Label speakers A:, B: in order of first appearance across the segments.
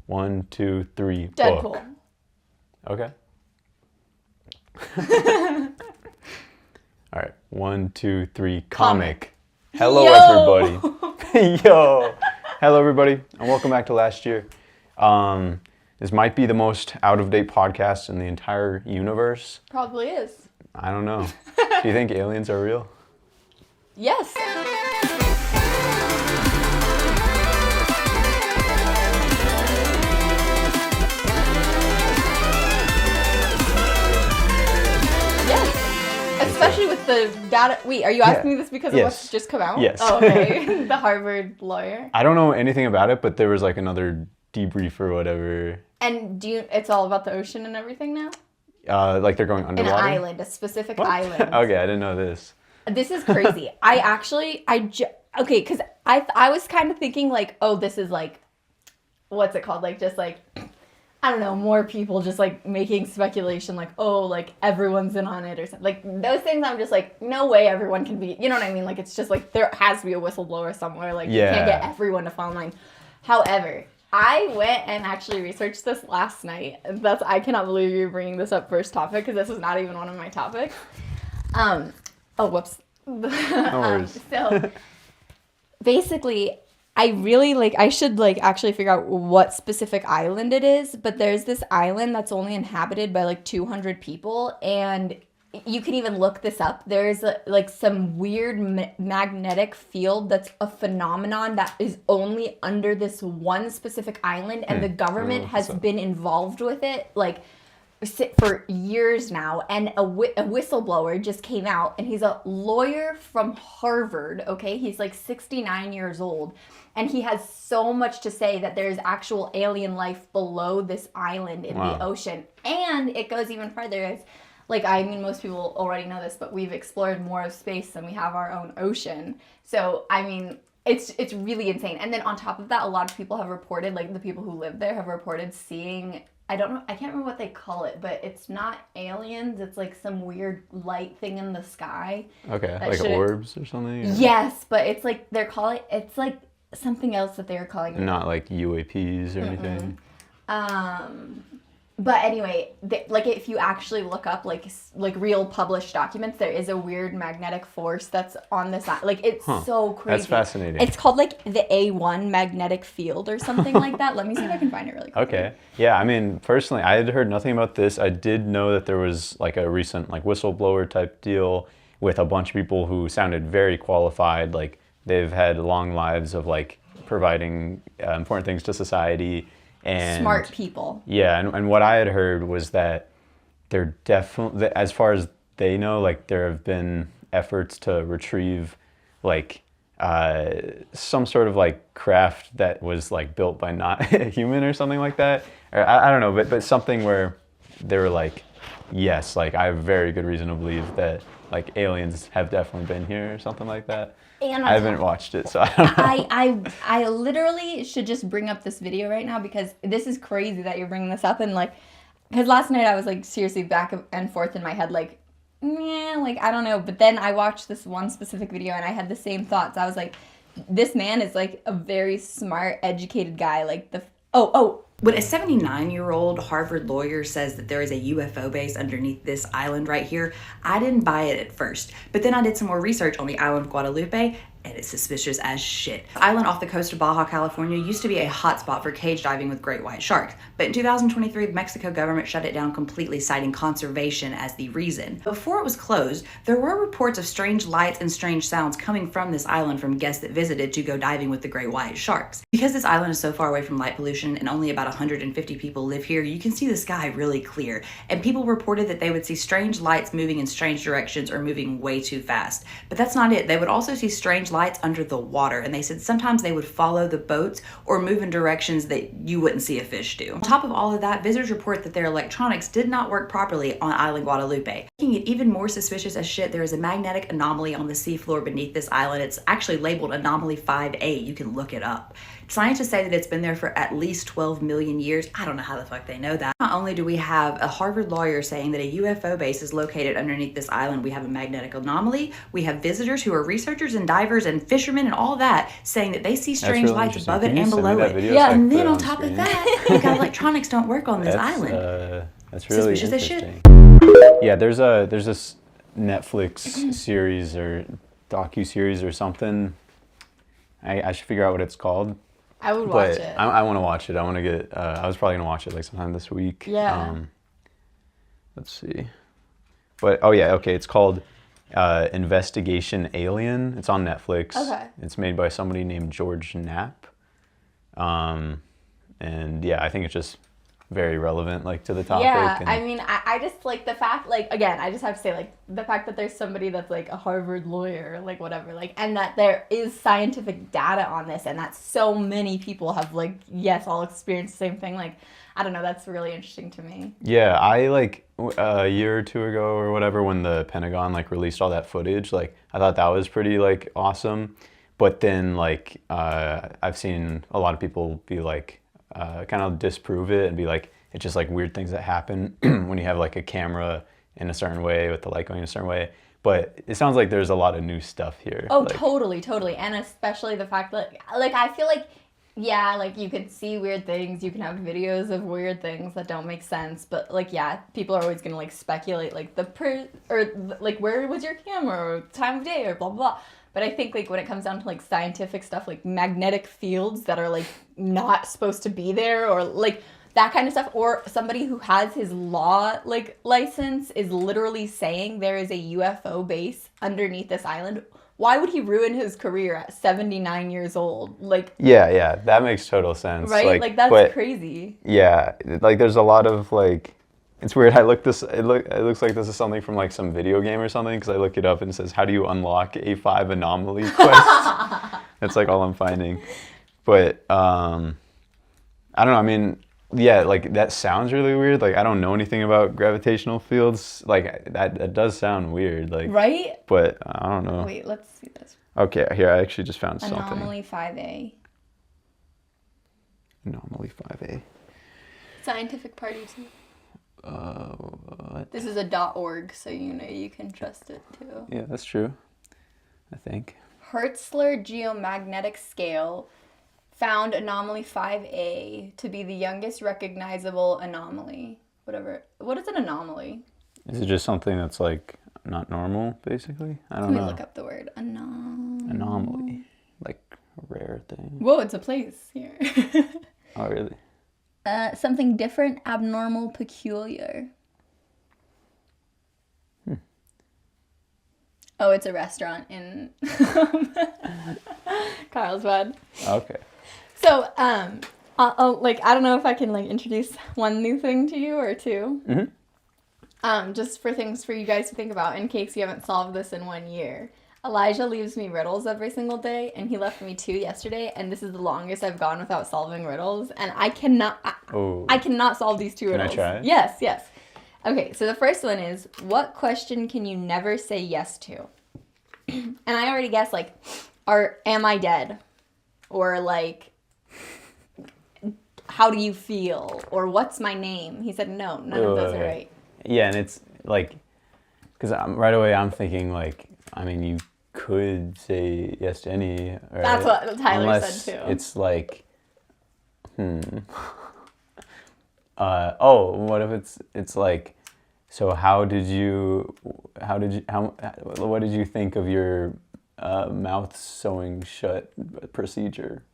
A: 1, 2, 3,
B: Deadpool.
A: book. Okay. All right. 1, 2, 3, comic. Hello, everybody. Yo. Hello, everybody, and welcome back to last year. This might be the most out-of-date podcast in the entire universe.
B: Probably is.
A: I don't know. Do you think aliens are real?
B: Yes. Especially with the data. Wait, are you asking me this because of what's just come out?
A: Yes.
B: Oh, okay. The Harvard lawyer.
A: I don't know anything about it, but there was like another debrief or whatever.
B: And it's all about the ocean and everything now?
A: Like they're going underwater?
B: An island, a specific island.
A: Okay, I didn't know this.
B: This is crazy. Okay, because I was kind of thinking like, oh, this is like, what's it called? Like, just like, I don't know, more people just like making speculation like, oh, like everyone's in on it or something. Like those things I'm just like, no way everyone can be, you know what I mean? Like it's just like there has to be a whistleblower somewhere. Like you can't get everyone to fall in line. However, I went and actually researched this last night. I cannot believe you're bringing this up first topic because this is not even one of my topics. Oh, whoops.
A: No worries.
B: So basically, I should actually figure out what specific island it is, but there's this island that's only inhabited by 200 people, and you can even look this up. There's some weird magnetic field that's a phenomenon that is only under this one specific island, and the government has been involved with it for years now, and a whistleblower just came out, and he's a lawyer from Harvard, okay? He's 69 years old, and he has so much to say that there's actual alien life below this island in the ocean. And it goes even further. It's most people already know this, but we've explored more of space than we have our own ocean. So, it's really insane. And then on top of that, a lot of people have reported, the people who live there have reported seeing, I can't remember what they call it, but it's not aliens. It's some weird light thing in the sky.
A: Okay, orbs or something? Or?
B: Yes, but it's they're calling, it's something else that they were calling it.
A: Not UAPs or anything?
B: But anyway, if you actually look up real published documents, there is a weird magnetic force that's on this. It's so crazy.
A: That's fascinating.
B: It's called the A1 magnetic field or something like that. Let me see if I can find it really quick.
A: Okay. Yeah, personally, I had heard nothing about this. I did know that there was a recent whistleblower type deal with a bunch of people who sounded very qualified. They've had long lives of providing important things to society. And
B: smart people.
A: Yeah, and what I had heard was that they're definitely, as far as they know, there have been efforts to retrieve some sort of craft that was built by not a human or something like that. Or I don't know, but something where they were yes, I have very good reason to believe that aliens have definitely been here or something like that. And I haven't watched it, so I don't know.
B: I literally should just bring up this video right now because this is crazy that you're bringing this up. And because last night I was seriously back and forth in my head, I don't know. But then I watched this one specific video and I had the same thoughts. I was this man is a very smart, educated guy.
C: When a 79-year-old Harvard lawyer says that there is a UFO base underneath this island right here, I didn't buy it at first. But then I did some more research on the island of Guadalupe, and it's suspicious as shit. The island off the coast of Baja, California used to be a hotspot for cage diving with great white sharks. But in 2023, the Mexico government shut it down completely, citing conservation as the reason. Before it was closed, there were reports of strange lights and strange sounds coming from this island from guests that visited to go diving with the great white sharks. Because this island is so far away from light pollution and only about 150 people live here, you can see the sky really clear. And people reported that they would see strange lights moving in strange directions or moving way too fast. But that's not it. They would also see strange lights under the water, and they said sometimes they would follow the boats or move in directions that you wouldn't see a fish do. On top of all of that, visitors report that their electronics did not work properly on Island Guadalupe. Making it even more suspicious as shit, there is a magnetic anomaly on the seafloor beneath this island. It's actually labeled Anomaly 5A. You can look it up. Scientists say that it's been there for at least 12 million years. I don't know how the fuck they know that. not only do we have a Harvard lawyer saying that a UFO base is located underneath this island, we have a magnetic anomaly. We have visitors who are researchers and divers and fishermen and all that saying that they see strange
A: really
C: lights
A: interesting.
C: above it
A: Can you
C: and
A: send me
C: below
A: that
C: it.
A: video
B: so I
C: Yeah,
A: can
C: and
A: put
C: then
A: it
C: on
A: on
C: top
A: screen?
C: of that, we've got electronics don't work on this island.
A: That's really
C: Suspicious as shit.
A: interesting. Yeah, there's this Netflix series or docu-series or something. I should figure out what it's called.
B: I would watch
A: But
B: it.
A: I want to watch it. I want to get. I was probably gonna watch it like sometime this week.
B: Yeah.
A: Let's see. But oh yeah, okay. It's called Investigation Alien. It's on Netflix.
B: Okay.
A: It's made by somebody named George Knapp. And yeah, I think it's just very relevant, like to the topic.
B: Yeah,
A: and
B: I mean, I just like the fact, like, again, I just have to say, like, the fact that there's somebody that's like a Harvard lawyer, like, whatever, like, and that there is scientific data on this, and that so many people have, like, yes, all experienced the same thing. Like, I don't know, that's really interesting to me.
A: Yeah, I like a year or two ago or whatever when the Pentagon like released all that footage, like I thought that was pretty like awesome. But then like I've seen a lot of people be like kind of disprove it and be like it's just like weird things that happen when you have like a camera in a certain way with the light going in a certain way. But it sounds like there's a lot of new stuff here.
B: Oh,
A: like,
B: totally. And especially the fact that, like, I feel like, yeah, like, you can see weird things, you can have videos of weird things that don't make sense, but, like, yeah, people are always gonna, like, speculate, like, like, where was your camera, or time of day, or blah, blah, blah. But I think, like, when it comes down to, like, scientific stuff, like, magnetic fields that are, like, not supposed to be there, or, like, that kind of stuff, or somebody who has his law, like, license is literally saying there is a UFO base underneath this island. Why would he ruin his career at 79 years old? Like,
A: yeah, that makes total sense.
B: right? Like that's crazy.
A: Yeah, like there's a lot of like, it's weird. It looks like this is something from like some video game or something because I look it up and it says how do you unlock A5 anomaly quest. That's like all I'm finding. But I don't know. I mean, yeah, like that sounds really weird. Like I don't know anything about gravitational fields. Like that does sound weird. Like
B: Right?
A: But I don't know.
B: Wait, let's see this.
A: Okay, here I actually just found something.
B: Anomaly 5A.
A: Anomaly 5A.
B: Scientific Party 2.
A: What?
B: This is a .org, so you know you can trust it too.
A: Yeah, that's true. I think.
B: Hertzler geomagnetic scale found anomaly 5A to be the youngest recognizable anomaly. Whatever. What is an anomaly?
A: Is it just something that's like not normal, basically? I don't
B: Let me
A: know.
B: look up the word
A: Anomaly, like a rare thing.
B: Whoa, it's a place here.
A: Oh, really?
B: Something different, abnormal, peculiar. Oh, it's a restaurant in Carlsbad.
A: Okay.
B: So, I'll, like, I don't know if I can, like, introduce one new thing to you or two.
A: Mm-hmm.
B: Just for things for you guys to think about in case you haven't solved this in 1 year. Elijah leaves me riddles every single day, and he left me 2 yesterday, and this is the longest I've gone without solving riddles, and I cannot solve these 2 riddles.
A: Can I try?
B: Yes. Okay, so the first one is, what question can you never say yes to? And I already guessed, like, am I dead? Or, like, how do you feel? Or what's my name? He said, no, none of those are right.
A: Yeah, and it's like, because right away I'm thinking, like, I mean, you could say yes to any. Right?
B: That's what Tyler
A: Unless
B: said, too.
A: It's like, what if it's like, so what did you think of your mouth sewing shut procedure?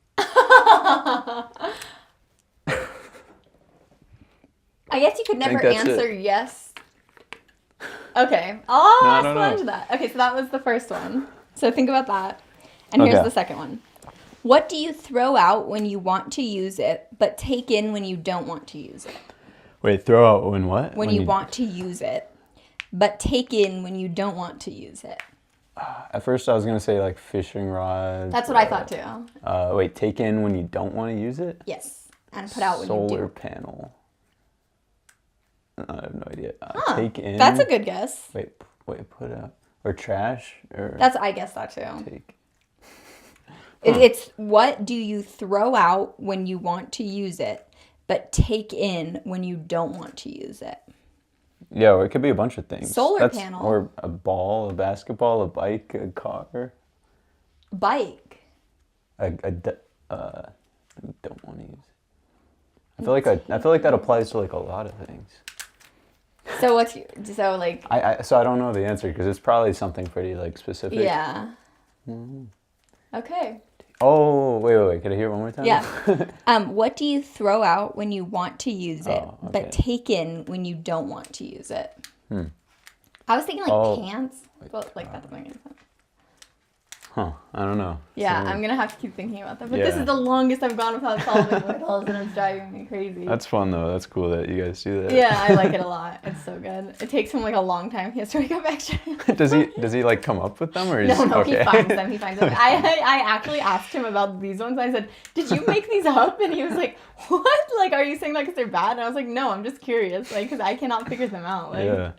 B: I guess you could never
A: that's
B: answer
A: it.
B: yes. Okay, I'll
A: No,
B: explain to that. Okay, so that was the first one. So think about that. And here's
A: Okay.
B: the second one. What do you throw out when you want to use it, but take in when you don't want to use it?
A: Wait, throw out when what?
B: When you want to use it, but take in when you don't want to use it.
A: At first I was going to say like fishing rod.
B: That's what I thought too.
A: Wait, take in when you don't want to use it?
B: Yes. And put out when you
A: Solar
B: do.
A: panel. I have no idea.
B: Huh,
A: Take in.
B: that's a good guess.
A: Wait, put out. Or trash? Or
B: I guess that too.
A: take.
B: It's what do you throw out when you want to use it, but take in when you don't want to use it.
A: Yeah, or it could be a bunch of things.
B: Solar panel.
A: Or a ball, a basketball, a bike, a car.
B: Bike.
A: I don't want to use it. I feel like that applies to like a lot of things.
B: So I
A: don't know the answer because it's probably something pretty like specific.
B: yeah. Okay.
A: Oh, wait. Can I hear it one more time?
B: Yeah. What do you throw out when you want to use it,
A: Oh, okay.
B: but take in when you don't want to use it? I was thinking like pants, but like that doesn't make any sense.
A: Huh. I don't know.
B: Yeah,
A: So,
B: I'm gonna have to keep thinking about that. But this
A: Yeah.
B: is the longest I've gone without solving riddles, and it's driving me crazy.
A: that's fun though. That's cool that you guys do that.
B: Yeah, I like it a lot. It's so good. It takes him like a long time. He has to wake up extra.
A: Does he like come up with them or is
B: No,
A: okay?
B: he finds them. He finds them. I actually asked him about these ones. I said, "Did you make these up?" And he was like, "What? Like, are you saying that because they're bad?" And I was like, "No, I'm just curious, like, because I cannot figure them out." Like,
A: Yeah.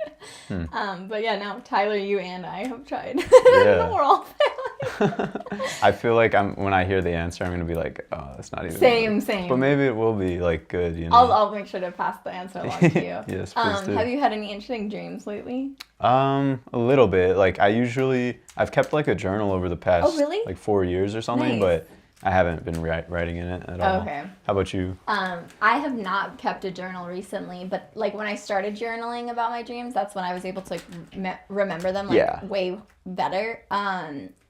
B: But yeah, no, Tyler, you and I have tried.
A: Yeah.
B: We're all failing.
A: I feel like when I hear the answer, I'm gonna be like, oh, that's not even.
B: Same.
A: But maybe it will be like good, you know.
B: I'll make sure to pass the answer along to you.
A: Yes, please do.
B: Have you had any interesting dreams lately?
A: A little bit. Like I've kept like a journal over the past
B: Oh, really?
A: like 4 years or something,
B: Nice.
A: but I haven't been writing in it at all.
B: Okay.
A: How about you?
B: I have not kept a journal recently, but like when I started journaling about my dreams, that's when I was able to like remember them like
A: Yeah.
B: way better.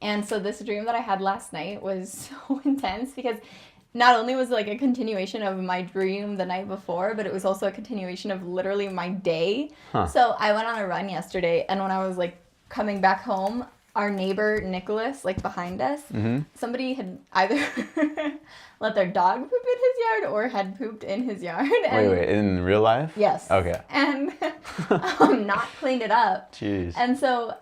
B: And so this dream that I had last night was so intense because not only was it like a continuation of my dream the night before, but it was also a continuation of literally my day.
A: Huh.
B: So I went on a run yesterday, and when I was like coming back home, our neighbor Nicholas, like behind us, somebody had either let their dog poop in his yard or had pooped in his yard. And,
A: Wait, in real life?
B: Yes.
A: Okay.
B: And not cleaned it up.
A: Jeez.
B: And so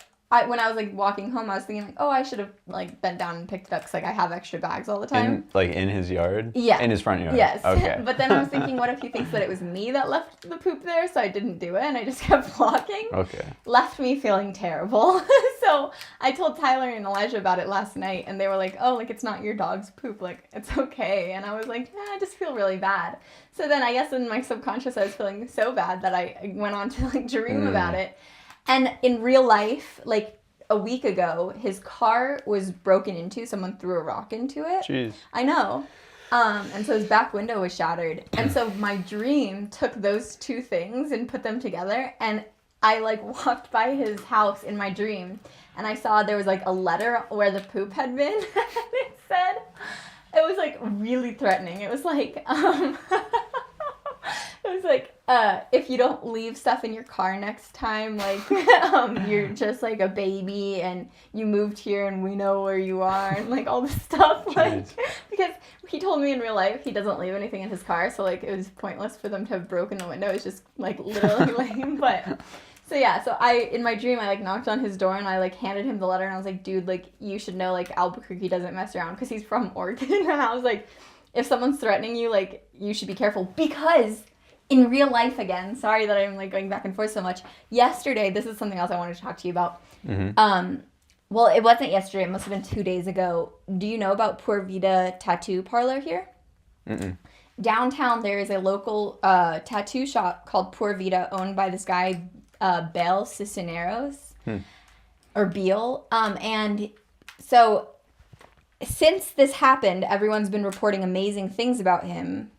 B: when I was like walking home, I was thinking like, oh, I should have like bent down and picked it up because like I have extra bags all the time.
A: In his yard?
B: Yeah.
A: In his front yard?
B: Yes.
A: Okay.
B: But then I was thinking, what if he thinks that it was me that left the poop there, so I didn't do it and I just kept walking?
A: Okay.
B: Left me feeling terrible. So I told Tyler and Elijah about it last night, and they were like, oh, like it's not your dog's poop, like it's okay. And I was like, I just feel really bad. So then I guess in my subconscious I was feeling so bad that I went on to like dream about it. And in real life, like a week ago, his car was broken into. Someone threw a rock into it.
A: Jeez.
B: I know. And so his back window was shattered. And so my dream took those two things and put them together. And I like walked by his house in my dream, and I saw there was like a letter where the poop had been. And it said, it was like really threatening. It was like, if you don't leave stuff in your car next time, like, you're just like a baby and you moved here and we know where you are and like all this stuff. Like, because he told me in real life he doesn't leave anything in his car, so like it was pointless for them to have broken the window. It's just like literally lame. But so yeah, so in my dream I like knocked on his door and I like handed him the letter and I was like, dude, like you should know like Albuquerque doesn't mess around because he's from Oregon. And I was like, if someone's threatening you, like you should be careful because in real life, again, sorry that I'm like going back and forth so much. Yesterday, this is something else I wanted to talk to you about. Well, it wasn't yesterday. It must have been 2 days ago. Do you know about Pura Vida Tattoo Parlor here?
A: Mm-mm.
B: Downtown, there is a local tattoo shop called Pura Vida, owned by this guy, Bel Cisneros, or Beal. And so since this happened, everyone's been reporting amazing things about him,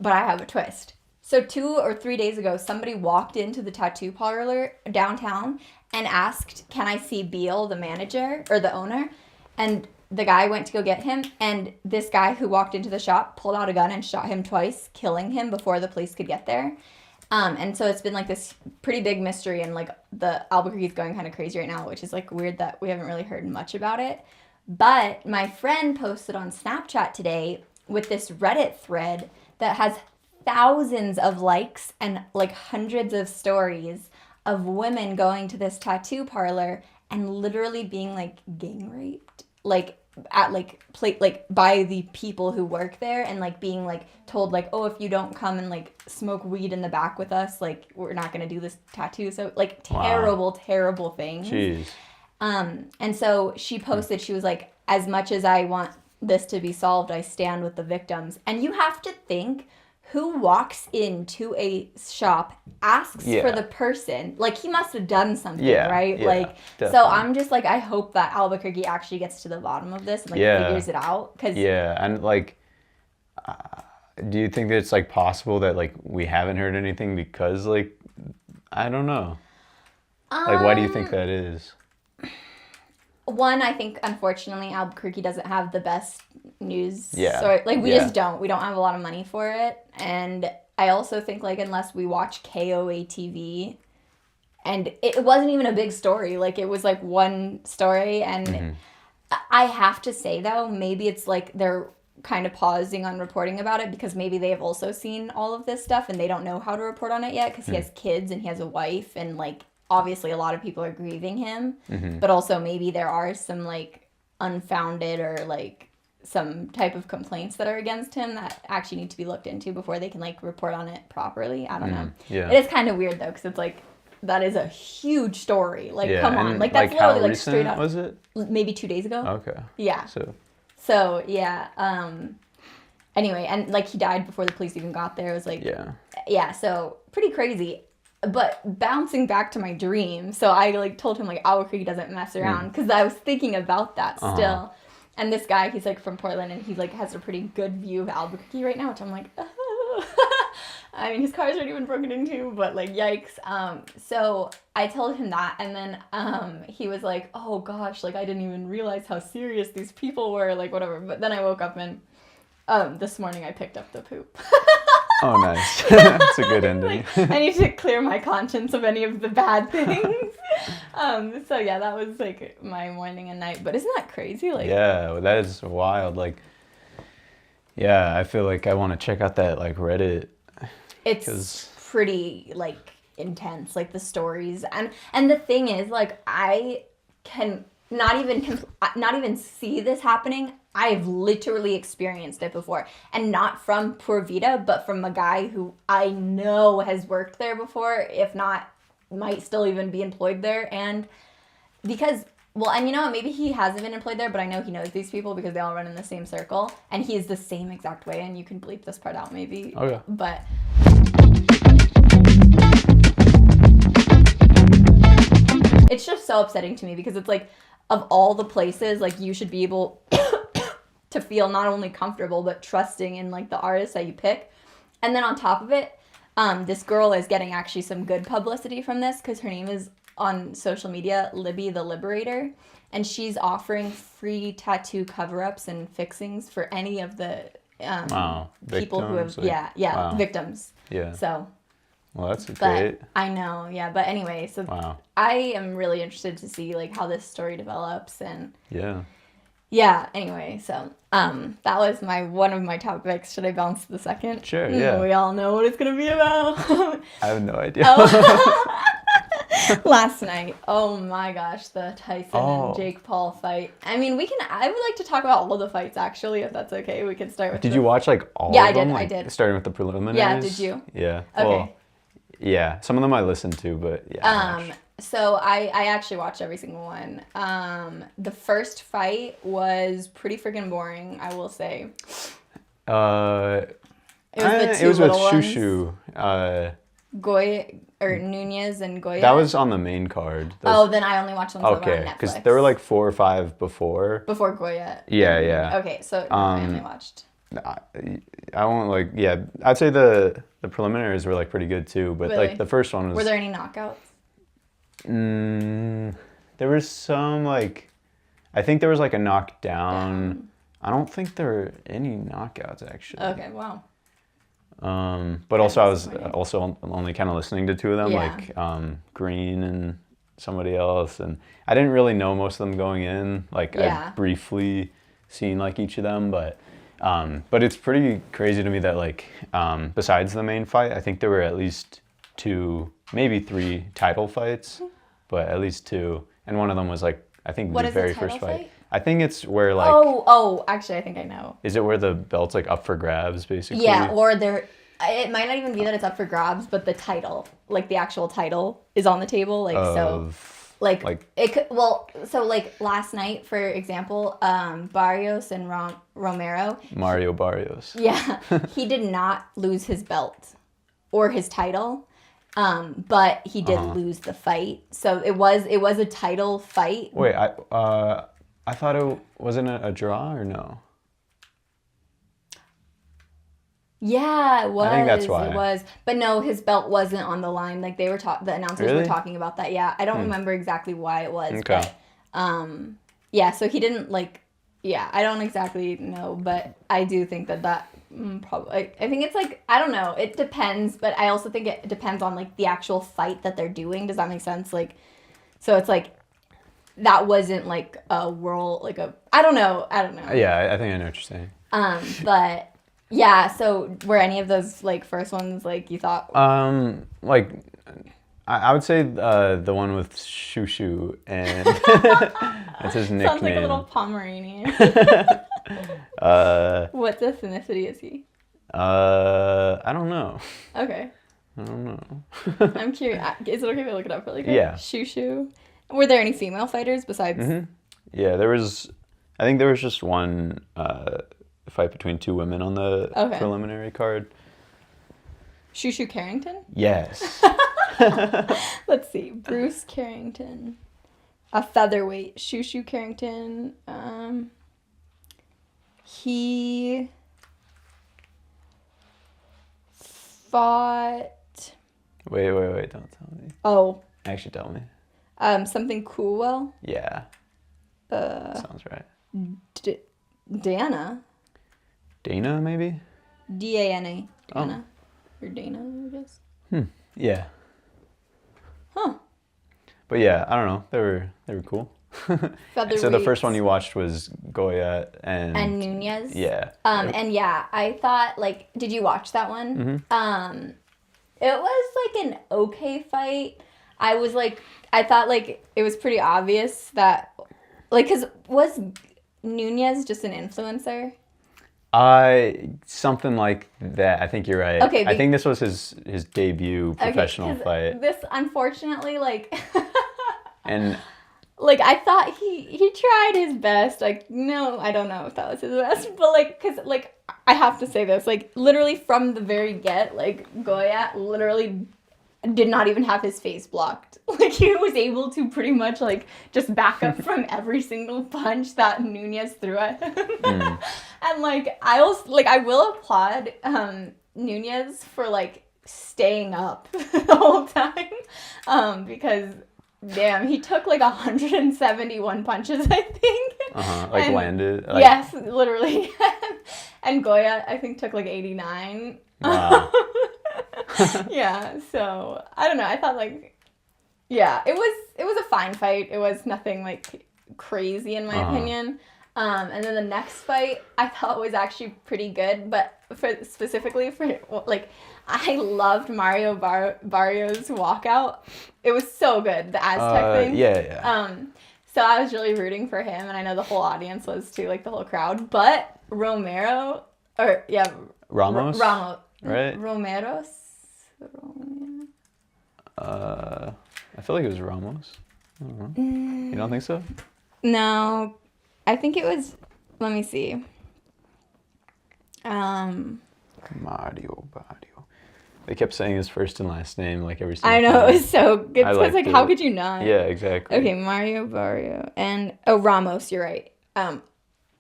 B: but I have a twist. So 2 or 3 days ago, somebody walked into the tattoo parlor downtown and asked, can I see Beal, the manager, or the owner? And the guy went to go get him, and this guy who walked into the shop pulled out a gun and shot him twice, killing him before the police could get there. And so it's been like this pretty big mystery, and like the Albuquerque's going kind of crazy right now, which is like weird that we haven't really heard much about it. But my friend posted on Snapchat today with this Reddit thread that has thousands of likes and like hundreds of stories of women going to this tattoo parlor and literally being like gang raped, like at like by the people who work there, and like being like told like, oh, if you don't come and like smoke weed in the back with us, like we're not gonna do this tattoo. So like terrible things.
A: Jeez.
B: And so she posted, she was like, as much as I want this to be solved, I stand with the victims. And you have to think who walks into a shop, asks for the person? Like, he must have done something, right?
A: Yeah,
B: like,
A: definitely.
B: so I'm just like, I hope that Albuquerque actually gets to the bottom of this and like figures it out. Cause
A: and like, do you think that it's like possible that like we haven't heard anything because like, I don't know. Like, why do you think that is?
B: One, I think unfortunately Albuquerque doesn't have the best news.
A: Yeah.
B: Sort. Like, we just don't. We don't have a lot of money for it. And I also think like unless we watch KOA TV, and it wasn't even a big story. Like, it was like one story. And I have to say though, maybe it's like they're kind of pausing on reporting about it because maybe they have also seen all of this stuff and they don't know how to report on it yet because he has kids and he has a wife and like obviously a lot of people are grieving him, but also maybe there are some like unfounded or like some type of complaints that are against him that actually need to be looked into before they can like report on it properly. I don't know.
A: Yeah.
B: It is kind of weird though because it's like that is a huge story. Like, come on,
A: and,
B: like that's
A: how
B: literally like
A: recent
B: straight out.
A: was it?
B: Maybe 2 days ago.
A: Okay.
B: Yeah. So yeah. Anyway, and like he died before the police even got there. It was like yeah. So pretty crazy. But bouncing back to my dream, so I like told him like Albuquerque doesn't mess around because I was thinking about that still. And this guy, he's like from Portland and he like has a pretty good view of Albuquerque right now, which I'm like, oh. I mean, his car's already been broken into, but like, yikes. So I told him that, and then he was like, oh gosh, like I didn't even realize how serious these people were, like whatever. But then I woke up and this morning I picked up the poop.
A: Oh, nice. That's a good ending.
B: Like, I need to clear my conscience of any of the bad things. So yeah, that was like my morning and night. But isn't that crazy? Like,
A: yeah, well, that is wild. Like, yeah, I feel like I want to check out that like Reddit.
B: It's pretty like intense, like the stories, and the thing is, like I can not even see this happening. I've literally experienced it before, and not from Pura Vida, but from a guy who I know has worked there before, if not might still even be employed there. And because, well, and you know what, maybe he hasn't been employed there, but I know he knows these people because they all run in the same circle, and he's the same exact way, and you can bleep this part out maybe.
A: Oh yeah.
B: But it's just so upsetting to me because it's like, of all the places, like you should be able to feel not only comfortable but trusting in like the artists that you pick. And then on top of it, this girl is getting actually some good publicity from this because her name is on social media Libby the Liberator, and she's offering free tattoo cover-ups and fixings for any of the people who have victims.
A: Yeah.
B: So
A: well, that's great.
B: I know, yeah. But anyway, so I am really interested to see like how this story develops and anyway, so that was one of my topics. Should I bounce to the second?
A: Sure, yeah.
B: We all know what it's gonna be about.
A: I have no idea.
B: Last night, oh my gosh, the Tyson and Jake Paul fight. I mean, I would like to talk about all the fights actually, if that's okay. We can start with
A: Did you watch like all of them?
B: Yeah,
A: I
B: did.
A: Starting with the preliminaries?
B: Yeah, did you?
A: Yeah.
B: Okay.
A: Well, yeah, some of them I listened to, but yeah.
B: So I actually watched every single one. The first fight was pretty freaking boring, I will say.
A: It was with Shushu.
B: Goya or Nunez and Goya.
A: That was on the main card.
B: Then I only watched them on Netflix.
A: Because there were like 4 or 5 before.
B: Before Goya.
A: Yeah.
B: Okay, so I only watched.
A: I won't I'd say the preliminaries were like pretty good too, but
B: really?
A: Like the first one was.
B: Were there any knockouts?
A: There was some like, I think there was like a knockdown. I don't think there were any knockouts actually.
B: Okay, wow.
A: But also I was also only kind of listening to 2 of them, like Green and somebody else, and I didn't really know most of them going in. Like I briefly seen like each of them, but it's pretty crazy to me that like besides the main fight, I think there were at least 2, maybe 3 title fights, but at least 2, and one of them was like I think the very first fight. I think it's where like
B: actually I think I know.
A: Is it where the belt's like up for grabs basically?
B: Yeah, or it might not even be that it's up for grabs, but the title, like the actual title is on the table, like
A: Like-
B: it could, well, so like last night, for example, Barrios and Romero,
A: Mario Barrios.
B: yeah, he did not lose his belt or his title, but he did lose the fight. So it was a title fight.
A: Wait, I thought it wasn't a draw or no?
B: Yeah, it was.
A: I think that's why.
B: It was, but no, his belt wasn't on the line. Like they were the announcers were
A: Really?
B: talking about that. Yeah, I don't remember exactly why it was.
A: Okay.
B: But, yeah. So he didn't like. Yeah, I don't exactly know, but I do think that probably. I think it's like, I don't know. It depends, but I also think it depends on like the actual fight that they're doing. Does that make sense? Like, so it's like that wasn't like a world, like a. I don't know.
A: Yeah, I think I know what you're saying.
B: But. Yeah, so were any of those like first ones like you thought?
A: Like I would say the one with Shoo Shoo, and that's his nickname.
B: Sounds like a little Pomeranian. What ethnicity is he?
A: I don't know.
B: Okay,
A: I don't know.
B: I'm curious. Is it okay if I look it up really quick?
A: Yeah.
B: Shoo Shoo. Were there any female fighters besides?
A: Yeah, I think there was just one fight between two women on the preliminary card.
B: Shoo Shoo Carrington?
A: Yes.
B: Let's see. Bruce Carrington. A featherweight. Shoo Shoo Carrington. He fought.
A: Wait, don't tell me.
B: Oh.
A: Actually, tell me.
B: Something Coolwell.
A: Yeah. Sounds right. Dana, maybe?
B: Dana. Dana. Or Dana, I guess.
A: Yeah.
B: Huh.
A: But yeah, I don't know. They were cool. So the first one you watched was Goya and
B: Nunez.
A: Yeah.
B: And yeah, I thought like, did you watch that one? It was like an okay fight. I thought like it was pretty obvious that like, cause was Nunez just an influencer?
A: Something like that. I think you're right.
B: Okay,
A: I think this was his debut professional fight.
B: This unfortunately like
A: And
B: like I thought he tried his best. Like no, I don't know if that was his best, but like cuz like I have to say this, like literally from the very get, like Goya literally did not even have his face blocked. Like he was able to pretty much like just back up from every single punch that Nunez threw at him. And like I will applaud Nunez for like staying up the whole time. Because damn, he took like 171 punches, I think.
A: Like landed. Like,
B: yes, literally. And Goya, I think, took like 89.
A: Wow.
B: Yeah, so I don't know. I thought like, yeah, it was a fine fight. It was nothing like crazy in my opinion. And then the next fight I thought was actually pretty good, but specifically for like, I loved Mario Barrios' walkout. It was so good, the Aztec thing.
A: Yeah.
B: So I was really rooting for him, and I know the whole audience was too, like the whole crowd. But Ramos,
A: Right? I feel like it was Ramos. I don't know. You don't think so?
B: No, I think it was. Let me see.
A: Mario. They kept saying his first and last name like every single
B: I know,
A: time.
B: it was so good. Because like, how could you not?
A: Yeah, exactly.
B: Okay, Mario Barrio and Ramos. You're right.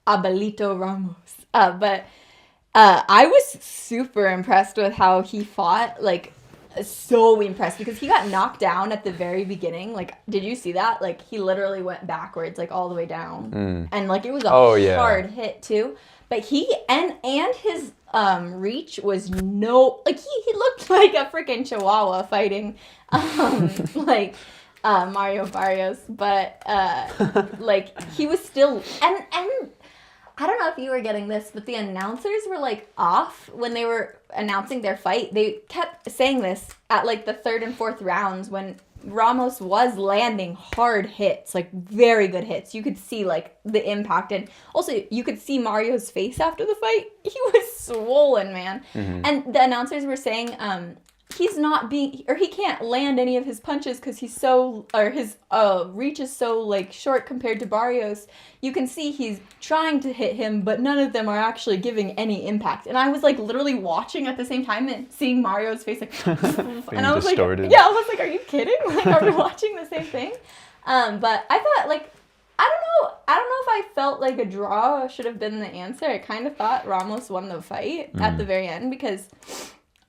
B: Abelito Ramos. But I was super impressed with how he fought. Like, so impressed because he got knocked down at the very beginning. Like, did you see that? Like, he literally went backwards, like all the way down, and like it was a hard hit too. But he and his reach was like he looked like a freaking chihuahua fighting like Mario Barrios, but like he was still and I don't know if you were getting this, but the announcers were like off when they were announcing their fight. They kept saying this at like the third and fourth rounds when Ramos was landing hard hits, like very good hits. You could see like the impact, and also you could see Mario's face after the fight. He was swollen, man. And the announcers were saying he's not being, or he can't land any of his punches because his reach is so like short compared to Barrios. You can see he's trying to hit him, but none of them are actually giving any impact. And I was like literally watching at the same time and seeing Mario's face like, and I was
A: distorted.
B: like, yeah, I was like, are you kidding? Like, are we watching the same thing? But I thought like, I don't know if I felt like a draw should have been the answer. I kind of thought Ramos won the fight at the very end because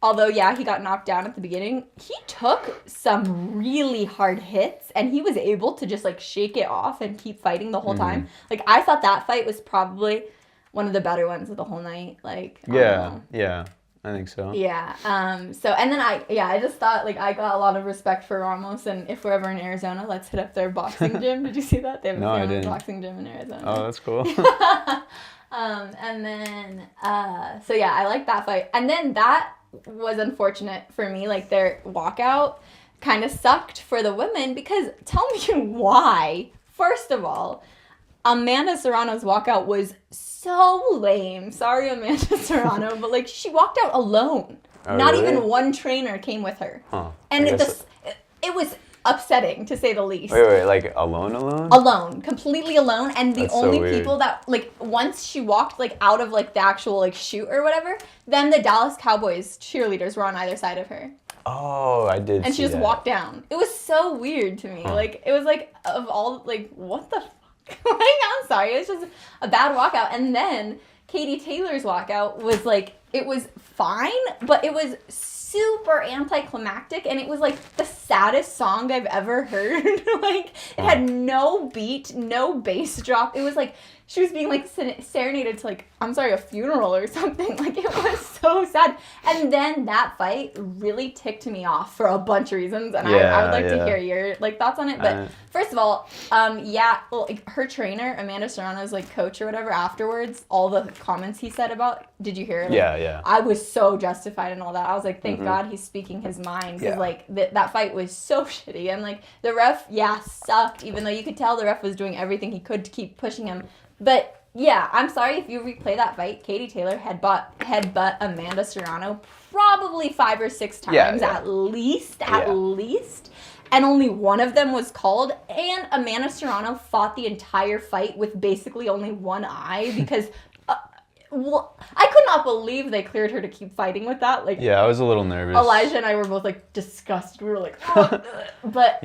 B: although, yeah, he got knocked down at the beginning, he took some really hard hits and he was able to just like shake it off and keep fighting the whole time. Like, I thought that fight was probably one of the better ones of the whole night. Like,
A: Yeah, I think so.
B: Yeah. So, and then I just thought, like, I got a lot of respect for Ramos, and if we're ever in Arizona, let's hit up their boxing gym. Did you see that? They have a famous boxing gym in Arizona.
A: Oh, that's cool.
B: And then, so yeah, I like that fight. And then that was unfortunate for me. Like, their walkout kind of sucked for the women because tell me why. First of all, Amanda Serrano's walkout was so lame. Sorry, Amanda Serrano, but like she walked out alone.
A: Oh,
B: Not
A: really?
B: even one trainer came with her.
A: Huh.
B: And it was upsetting to say the least.
A: Wait, like alone?
B: Alone, completely alone, and the
A: That's so
B: only
A: weird.
B: people that like once she walked like out of like the actual like shoot or whatever, then the Dallas Cowboys cheerleaders were on either side of her.
A: Oh, I did.
B: And she just walked down. It was so weird to me. Like it was like of all like what the fuck? Like, I'm sorry, it was just a bad walkout. And then Katie Taylor's walkout was like it was fine, but it was super anticlimactic, and it was like the saddest song I've ever heard. Like it had no beat, no bass drop. It was like she was being like serenaded to like, I'm sorry, a funeral or something. Like it was so sad. And then that fight really ticked me off for a bunch of reasons, and I would like to hear your like thoughts on it. But first of all, well, like, her trainer Amanda Serrano's like coach or whatever afterwards, all the comments he said about. Did you hear? Like,
A: yeah.
B: I was so justified and all that. I was like, thank God he's speaking his mind because like that fight was so shitty, and like the ref, sucked. Even though you could tell the ref was doing everything he could to keep pushing him. But yeah, I'm sorry if you replay that fight. Katie Taylor headbutt Amanda Serrano probably 5 or 6 times at least, and only one of them was called. And Amanda Serrano fought the entire fight with basically only one eye because. Well, I could not believe they cleared her to keep fighting with that. Like,
A: I was a little nervous.
B: Elijah and I were both like disgusted. We were like, oh. But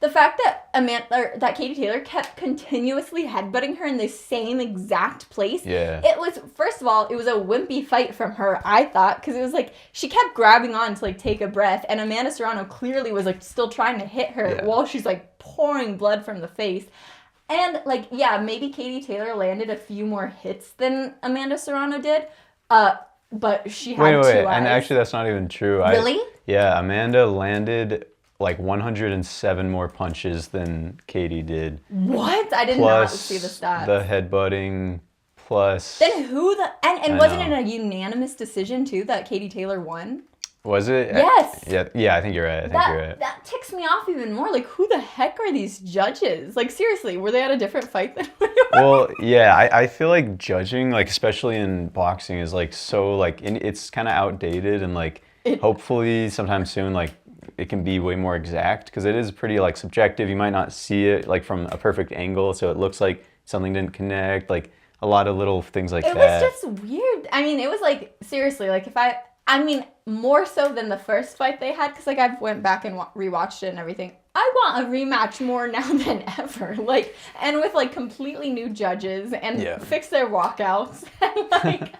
B: the fact that Katie Taylor kept continuously headbutting her in the same exact place.
A: Yeah.
B: It was, first of all, it was a wimpy fight from her, I thought, because it was like she kept grabbing on to like take a breath, and Amanda Serrano clearly was like still trying to hit her while she's like pouring blood from the face. And, like, maybe Katie Taylor landed a few more hits than Amanda Serrano did, but she had 2 eyes.
A: And actually that's not even true.
B: Really?
A: Amanda landed like 107 more punches than Katie did.
B: What? I did not see the stats.
A: The headbutting, plus...
B: Then who the... And wasn't it a unanimous decision, too, that Katie Taylor won?
A: Was it?
B: Yes.
A: Yeah, I think you're right.
B: That ticks me off even more. Like, who the heck are these judges? Like, seriously, were they at a different fight than we were?
A: Well, yeah, I feel like judging, like, especially in boxing, is, like, so, like, it's kind of outdated, and, like, hopefully sometime soon, like, it can be way more exact, because it is pretty, like, subjective. You might not see it, like, from a perfect angle, so it looks like something didn't connect, like, a lot of little things like that.
B: It was just weird. I mean, it was, like, seriously, like, I mean, more so than the first fight they had, because, like, I went back and rewatched it and everything. I want a rematch more now than ever. Like, and with, like, completely new judges and fix their walkouts. And, like,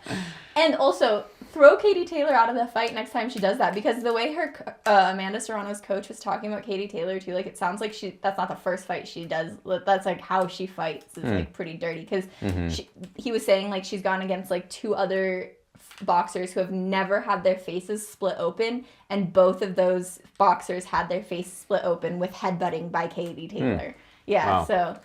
B: and also, throw Katie Taylor out of the fight next time she does that, because the way her, Amanda Serrano's coach was talking about Katie Taylor, too, like, it sounds like that's not the first fight she does. That's, like, how she fights. It's, like, pretty dirty, because he was saying, like, she's gone against, like, 2 other boxers who have never had their faces split open, and both of those boxers had their face split open with headbutting by Katie Taylor. So,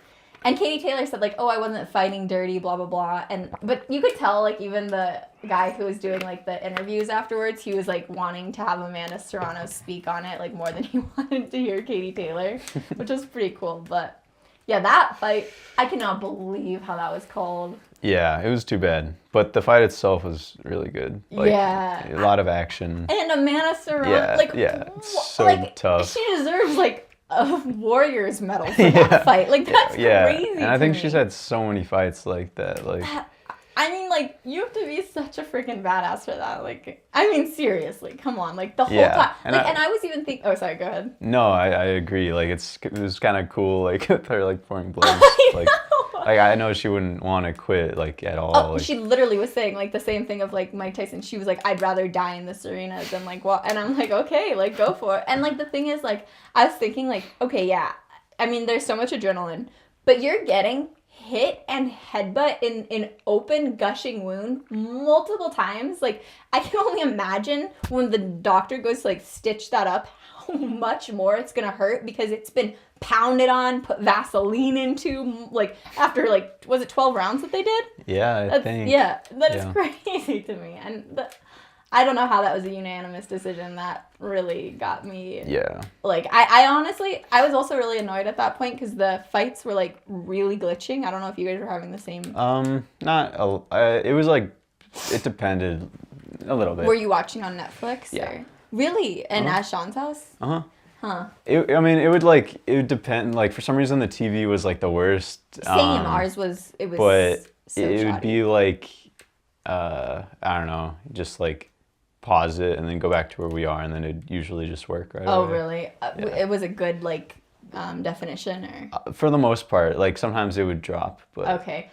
B: and Katie Taylor said, like, oh, I wasn't fighting dirty, blah, blah, blah, but you could tell, like, even the guy who was doing, like, the interviews afterwards, he was, like, wanting to have Amanda Serrano speak on it, like, more than he wanted to hear Katie Taylor, which was pretty cool. But yeah, that fight, I cannot believe how that was called.
A: Yeah, it was too bad. But the fight itself was really good. Like,
B: Yeah.
A: a lot of action.
B: And Amanda Serrano,
A: Yeah,
B: like,
A: yeah, it's so
B: like,
A: tough.
B: she deserves, like, a Warriors medal for that fight. Like, that's crazy
A: And I think
B: to
A: she's
B: me.
A: had so many fights like that. Like,
B: I mean, like, you have to be such a freaking badass for that. Like, I mean, seriously, come on. Like, the whole
A: Yeah,
B: time.
A: and
B: Like,
A: I-
B: and I was even thinking, oh, sorry, go ahead.
A: no, I agree. Like, it was kind of cool. Like, with her like pouring blood.
B: I
A: Like,
B: know.
A: like I know she wouldn't want to quit like at all.
B: Oh,
A: like,
B: she literally was saying like the same thing of like Mike Tyson. She was like, I'd rather die in this arena than like what. And I'm like, okay, like go for it. And like the thing is, like I was thinking, like, okay, yeah. I mean, there's so much adrenaline, but you're getting hit and headbutt in an open gushing wound multiple times. Like I can only imagine when the doctor goes to like stitch that up, how much more it's gonna hurt because it's been pounded on, put Vaseline into, like after like was it 12 rounds that they did?
A: yeah, I think.
B: Yeah, that is
A: Yeah.
B: crazy to me, and I don't know how that was a unanimous decision. That really got me.
A: Yeah.
B: Like I honestly, I was also really annoyed at that point because the fights were like really glitching. I don't know if you guys were having the same.
A: Not a. It was like it depended a little bit.
B: Were you watching on Netflix?
A: Yeah.
B: Or? Really? And at Sean's house?
A: Uh-huh.
B: Huh.
A: I mean, it would depend. Like for some reason, the TV was like the worst.
B: Same. Ours was. It was.
A: But
B: so
A: it would
B: shoddy.
A: be like, I don't know, just like pause it and then go back to where we are, and then it'd usually just work right
B: Oh
A: away.
B: really?
A: Yeah.
B: It was a good like definition or.
A: For the most part, like sometimes it would drop, but
B: Okay,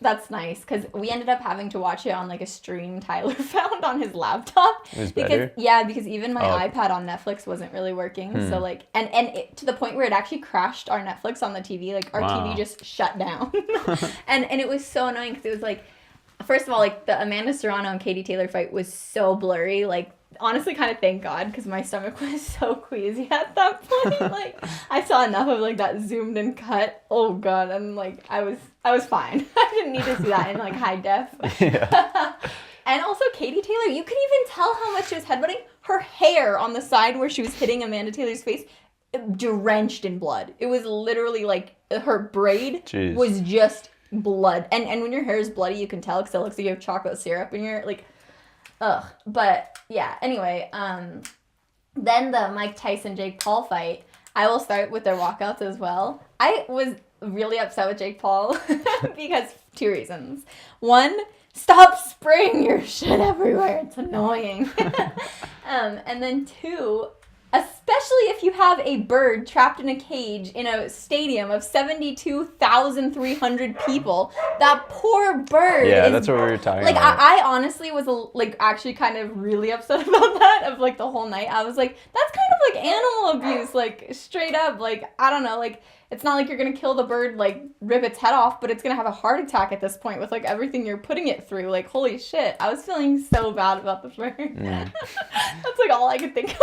B: that's nice because we ended up having to watch it on like a stream Tyler found on his laptop.
A: It was
B: because
A: better?
B: yeah, because even my
A: Oh.
B: iPad on Netflix wasn't really working. So like, and it, to the point where it actually crashed our Netflix on the TV. Like our
A: Wow.
B: TV just shut down, and it was so annoying because it was like, first of all, like the Amanda Serrano and Katie Taylor fight was so blurry. Like honestly, kind of thank God because my stomach was so queasy at that point. Like I saw enough of like that zoomed in cut. Oh God, and like I was fine. I didn't need to see that in like high def.
A: yeah.
B: And also Katie Taylor, you could even tell how much she was headbutting. Her hair on the side where she was hitting Amanda Taylor's face, drenched in blood. It was literally like her braid
A: Jeez.
B: was just blood. And when your hair is bloody, you can tell because it looks like you have chocolate syrup in your like. Ugh. But yeah. Anyway, then the Mike Tyson Jake Paul fight. I will start with their walkouts as well. I was really upset with Jake Paul because two reasons. One, stop spraying your shit everywhere. It's annoying. And then two, especially if you have a bird trapped in a cage in a stadium of 72,300 people, that poor bird
A: Yeah,
B: is
A: that's what we were talking
B: like
A: about.
B: I honestly was like actually kind of really upset about that of like the whole night. I was like, that's kind of like animal abuse, like straight up. Like I don't know, like it's not like you're gonna kill the bird, like rip its head off, but it's gonna have a heart attack at this point with like everything you're putting it through. Like holy shit, I was feeling so bad about the bird. That's like all I could think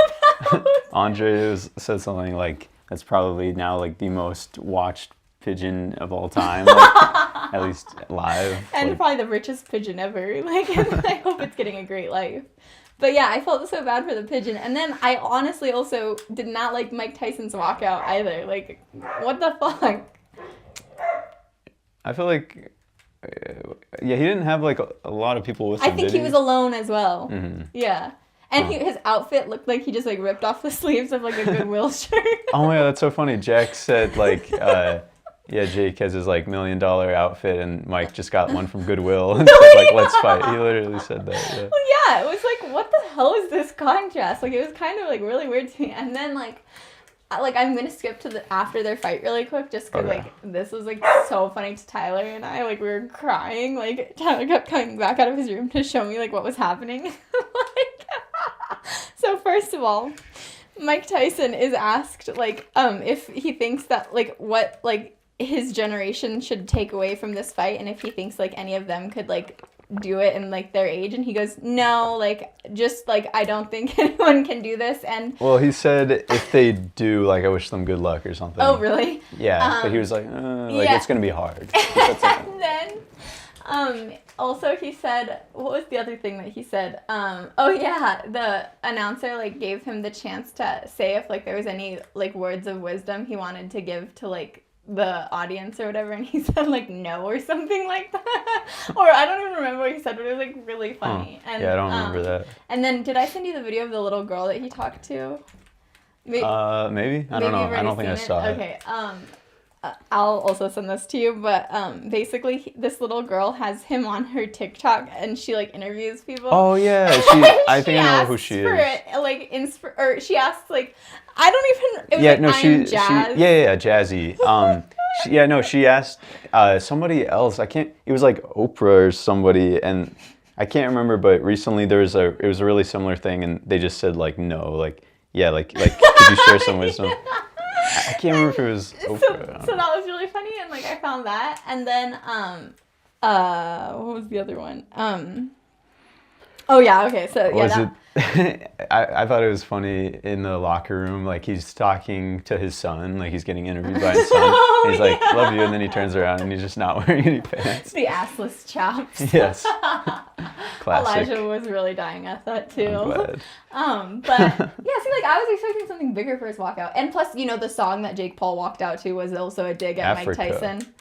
B: about.
A: Andre said something like, "That's probably now like the most watched pigeon of all time, like, at least live."
B: And
A: like,
B: probably the richest pigeon ever. Like, I hope it's getting a great life. But yeah, I felt so bad for the pigeon. And then I honestly also did not like Mike Tyson's walkout either. Like, what the fuck?
A: I feel like, yeah, he didn't have like a lot of people with him.
B: I think
A: did
B: he was alone as well.
A: Mm-hmm.
B: Yeah. And his outfit looked like he just like ripped off the sleeves of like a Goodwill shirt.
A: Oh my God, that's so funny. Jack said like, yeah, Jake has his like $1 million outfit, and Mike just got one from Goodwill and said like, "Let's fight." He literally said that. Yeah.
B: Well, yeah, it was like, what the hell is this contrast? Like, it was kind of like really weird to me. And then like I'm gonna skip to the after their fight really quick, just because
A: Okay.
B: like this was like so funny to Tyler and I. Like we were crying. Like Tyler kept coming back out of his room to show me like what was happening. Like, so first of all, Mike Tyson is asked like if he thinks that like what like his generation should take away from this fight, and if he thinks like any of them could like do it in like their age, and he goes, no, like just like I don't think anyone can do this. And
A: Well, he said if they do, like, I wish them good luck or something.
B: oh really?
A: Yeah, but he was like
B: yeah.
A: it's gonna be hard. That's okay.
B: And then also he said, what was the other thing that he said? Oh yeah, the announcer like gave him the chance to say if like there was any like words of wisdom he wanted to give to like the audience or whatever, and he said like no or something like that, or I don't even remember what he said, but it was like really funny. And
A: Yeah, I don't remember that.
B: And then did I send you the video of the little girl that he talked to?
A: Maybe. I don't know. I don't think I saw it.
B: Okay. I'll also send this to you, but basically this little girl has him on her TikTok, and she like interviews people.
A: Oh yeah, I think I know who she is.
B: Or she asks like, I don't even. It was
A: Jazzy. She asked somebody else. It was like Oprah or somebody, and I can't remember. But recently it was a really similar thing, and they just said like no, like could you share some wisdom? I can't remember if it was Oprah.
B: So that was really funny, and like I found that, and then what was the other one? Oh yeah, okay, so yeah.
A: I thought it was funny in the locker room, like he's talking to his son, like he's getting interviewed by his son. And he's like, "Love you," and then he turns around and he's just not wearing any pants.
B: The assless chaps.
A: Yes. Classic.
B: Elijah was really dying at that too.
A: I'm glad.
B: But yeah, see, like I was expecting something bigger for his walkout, and plus, the song that Jake Paul walked out to was also a dig at
A: Africa.
B: Mike Tyson,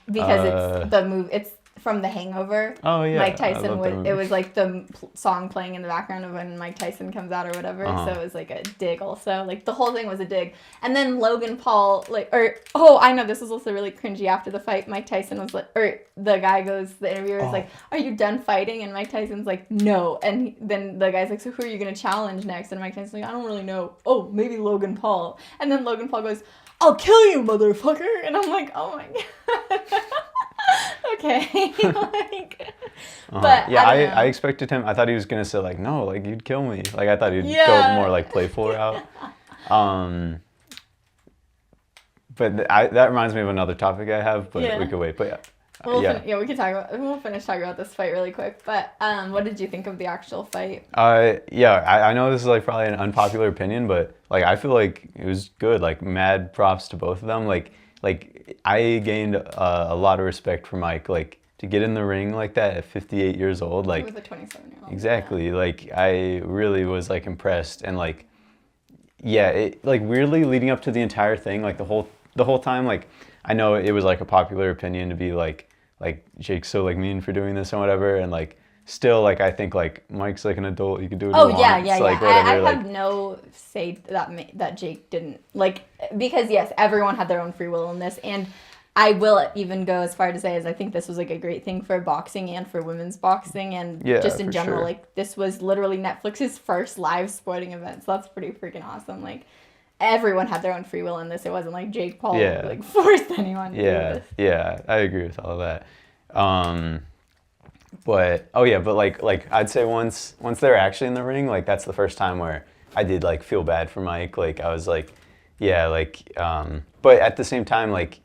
B: because it's the move. It's from The Hangover.
A: Oh yeah.
B: Mike Tyson it was like the song playing in the background of when Mike Tyson comes out or whatever. So it was like a dig also. Like the whole thing was a dig. And then Logan Paul I know this was also really cringy after the fight. Mike Tyson was like, or the guy goes, the interviewer is like, "Are you done fighting?" And Mike Tyson's like, "No." And then the guy's like, "So who are you going to challenge next?" And Mike Tyson's like, "I don't really know. Oh, maybe Logan Paul." And then Logan Paul goes, "I'll kill you, motherfucker." And I'm like, oh my God. Okay. But
A: yeah, I expected him. I thought he was gonna say like, "No, like you'd kill me." Like I thought he'd go more like playful route. But that reminds me of another topic I have, but we could wait. But
B: we can talk about. We'll finish talking about this fight really quick. But what did you think of the actual fight?
A: I know this is like probably an unpopular opinion, but like I feel like it was good. Like mad props to both of them. Like I gained a lot of respect for Mike. Like to get in the ring like that at 58 years old. Like
B: he was a 27-year-old.
A: Exactly. Yeah. Like I really was like impressed, and like it like weirdly leading up to the entire thing, like the whole time, like I know it was like a popular opinion to be like Jake's so like mean for doing this and whatever, and like still like I think like Mike's like an adult, you can do what he wants. Like, whatever,
B: I have no say that Jake didn't, like, because yes, everyone had their own free will in this, and I will even go as far to say as I think this was like a great thing for boxing and for women's boxing, and just in general,
A: sure.
B: Like this was literally Netflix's first live sporting event, so that's pretty freaking awesome. Like everyone had their own free will in this. It wasn't like Jake Paul like forced anyone to do this.
A: Yeah, I agree with all of that. But like I'd say once they're actually in the ring, like that's the first time where I did like feel bad for Mike. Like I was like, but at the same time, like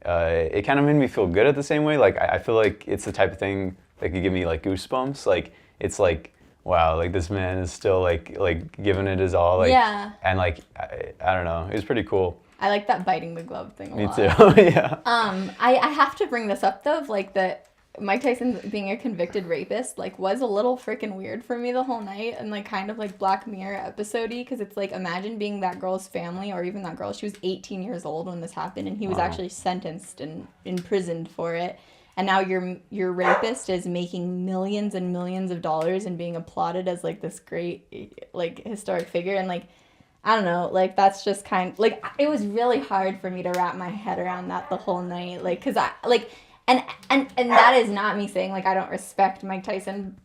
A: it kind of made me feel good at the same way. Like I feel like it's the type of thing that could give me like goosebumps. Like it's like, wow, like this man is still like giving it his all. Like, and like I don't know, it was pretty cool.
B: I like that biting the glove thing a lot.
A: Me too. Yeah.
B: I have to bring this up though, of like that Mike Tyson being a convicted rapist like was a little freaking weird for me the whole night, and like kind of like Black Mirror episode-y, because it's like imagine being that girl's family, or even that girl. She was 18 years old when this happened, and he was actually sentenced and imprisoned for it. And now your rapist is making millions and millions of dollars and being applauded as like this great like historic figure, and like I don't know, like that's just kind of like it was really hard for me to wrap my head around that the whole night, like because I like and that is not me saying like I don't respect Mike Tyson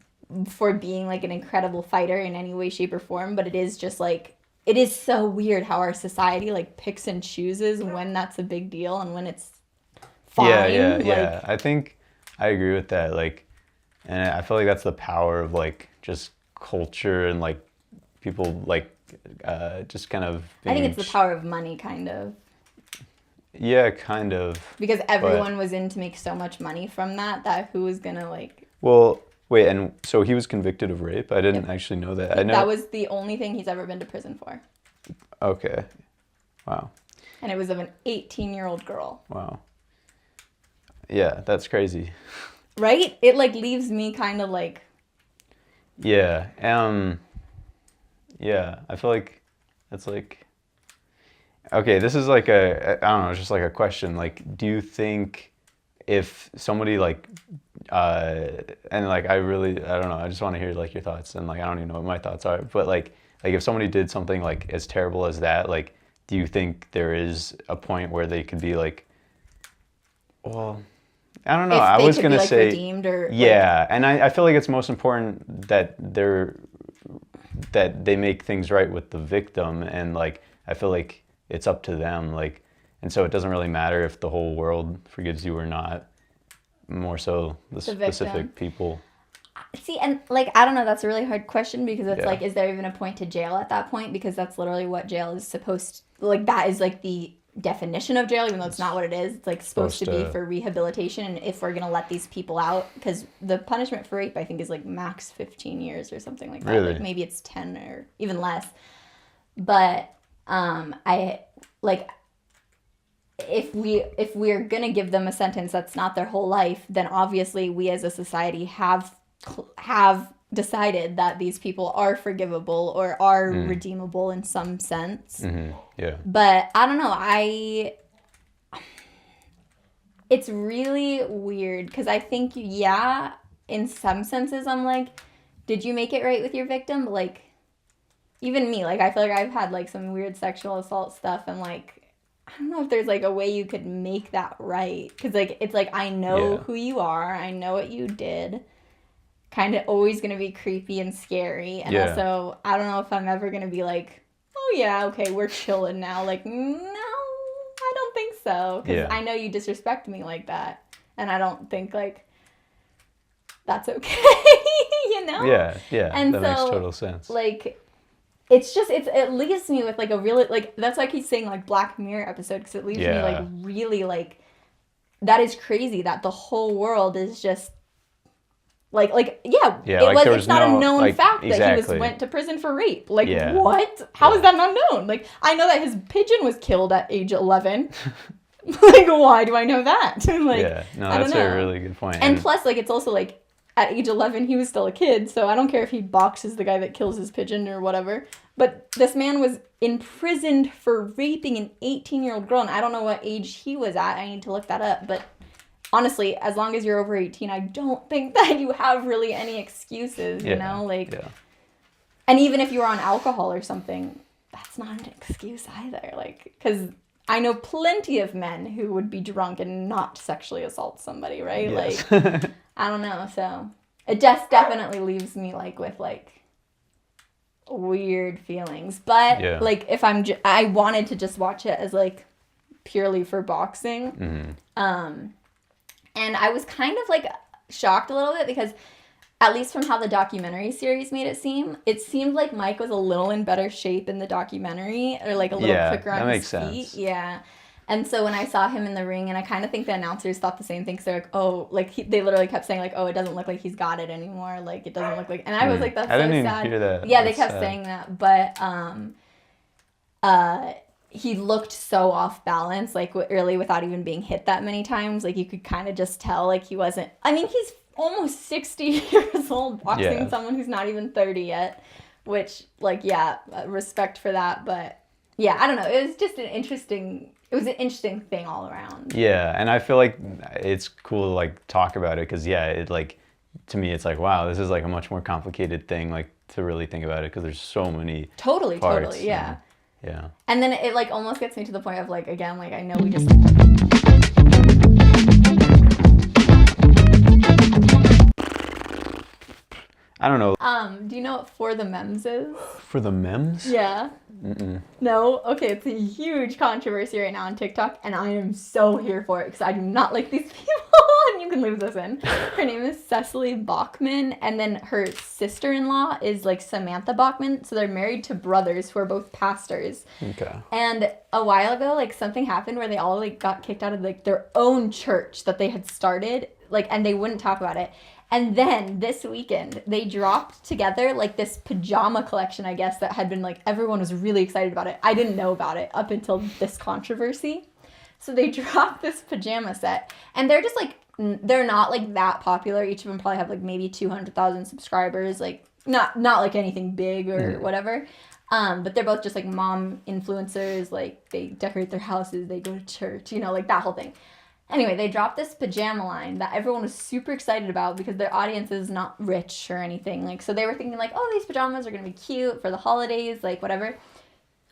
B: for being like an incredible fighter in any way, shape, or form, but it is just like it is so weird how our society like picks and chooses when that's a big deal and when it's fine.
A: Yeah. I think I agree with that. Like, and I feel like that's the power of like just culture and like people like just kind of.
B: I think it's the power of money, kind of.
A: Yeah, kind of.
B: Because everyone was in to make so much money from that who was gonna like.
A: Well, wait, and so he was convicted of rape? I didn't actually know that. I know
B: that was the only thing he's ever been to prison for.
A: Okay. Wow.
B: And it was of an 18-year-old girl.
A: Wow. Yeah, that's crazy.
B: Right? It like leaves me kind of like.
A: Yeah. Yeah, I feel like it's like. Okay, this is like I don't know, it's just like a question. Like, do you think if somebody like, and like I don't know, I just want to hear like your thoughts, and like I don't even know what my thoughts are, but like if somebody did something like as terrible as that, like, do you think there is a point where they could be like, well, I don't know.
B: If
A: I
B: they
A: was
B: could
A: gonna
B: be, like,
A: say,
B: redeemed or, like-
A: yeah, and I feel like it's most important that they make things right with the victim, and like I feel like it's up to them, like, and so it doesn't really matter if the whole world forgives you or not, more so the
B: victim.
A: specific people.
B: See, and like, I don't know, that's a really hard question because it's
A: Yeah.
B: like, is there even a point to jail at that point? Because that's literally what jail is supposed like, that is like the definition of jail, even though it's not what it is. It's like supposed to be for rehabilitation, and if we're gonna let these people out, because the punishment for rape, I think, is like max 15 years or something like that.
A: Really?
B: Like maybe it's 10 or even less. But I like, if we're gonna give them a sentence that's not their whole life, then obviously we as a society have decided that these people are forgivable or are redeemable in some sense.
A: Yeah.
B: But I don't know, it's really weird because I think, yeah, in some senses I'm like, did you make it right with your victim? But like, even me, like, I feel like I've had like some weird sexual assault stuff, and like, I don't know if there's like a way you could make that right, because like, it's like, I know who you are, I know what you did, kind of always gonna be creepy and scary, and also I don't know if I'm ever gonna be like, oh yeah, okay, we're chilling now. Like, no, I don't think so, because I know you disrespect me like that, and I don't think like that's okay. You know?
A: Yeah,
B: and
A: that makes total sense.
B: Like, it leaves me with like a really, like, that's why I keep saying like Black Mirror episode, because it leaves me like really like, that is crazy that the whole world is just like it's not a known fact that he went to prison for rape. Like, what? How is that not known? Like, I know that his pigeon was killed at age 11. Like, why do I know that? Like,
A: that's a really good point.
B: And plus, like, it's also like, at age 11, he was still a kid, so I don't care if he boxes the guy that kills his pigeon or whatever. But this man was imprisoned for raping an 18-year-old girl, and I don't know what age he was at. I need to look that up. But honestly, as long as you're over 18, I don't think that you have really any excuses, you know? Like, and even if you were on alcohol or something, that's not an excuse either. Like, because I know plenty of men who would be drunk and not sexually assault somebody, right?
A: Yes.
B: Like, I don't know. So it just definitely leaves me like with like weird feelings. But like, if I wanted to just watch it as like purely for boxing. And I was kind of like shocked a little bit because, at least from how the documentary series made it seemed like Mike was a little in better shape in the documentary, or like a little quicker on his feet. Yeah. And so when I saw him in the ring, and I kind of think the announcers thought the same thing, because they're like, oh, like they literally kept saying like, oh, it doesn't look like he's got it anymore. Like, it doesn't look like, and I was like, that's so sad.
A: I didn't even hear that.
B: Yeah, they kept saying that, but he looked so off balance, like really without even being hit that many times. Like, you could kind of just tell like he wasn't, I mean, he's almost 60 years old boxing someone who's not even 30 yet, which, like, respect for that. But yeah, I don't know, it was just an interesting thing all around.
A: Yeah, and I feel like it's cool to like talk about it, because it like, to me it's like, wow, this is like a much more complicated thing, like, to really think about it, because there's so many
B: totally
A: yeah.
B: And then it like almost gets me to the point of like, again, like, I know we just
A: I don't know.
B: do you know what For the Memes is?
A: For the memes?
B: Yeah. No? Okay, it's a huge controversy right now on TikTok, and I am so here for it, because I do not like these people, and you can leave this in. Her name is Cecily Bachman, and then her sister-in-law is like Samantha Bachman, so they're married to brothers who are both pastors.
A: Okay.
B: And a while ago, like, something happened where they all like got kicked out of like their own church that they had started, like, and they wouldn't talk about it. And then this weekend, they dropped together like this pajama collection, I guess, that had been like, everyone was really excited about it. I didn't know about it up until this controversy. So they dropped this pajama set, and they're just like, they're not like that popular. Each of them probably have like maybe 200,000 subscribers, like not like anything big or whatever. But they're both just like mom influencers. Like they decorate their houses, they go to church, you know, like that whole thing. Anyway, they dropped this pajama line that everyone was super excited about because their audience is not rich or anything. Like, so they were thinking like, oh, these pajamas are gonna be cute for the holidays, like whatever.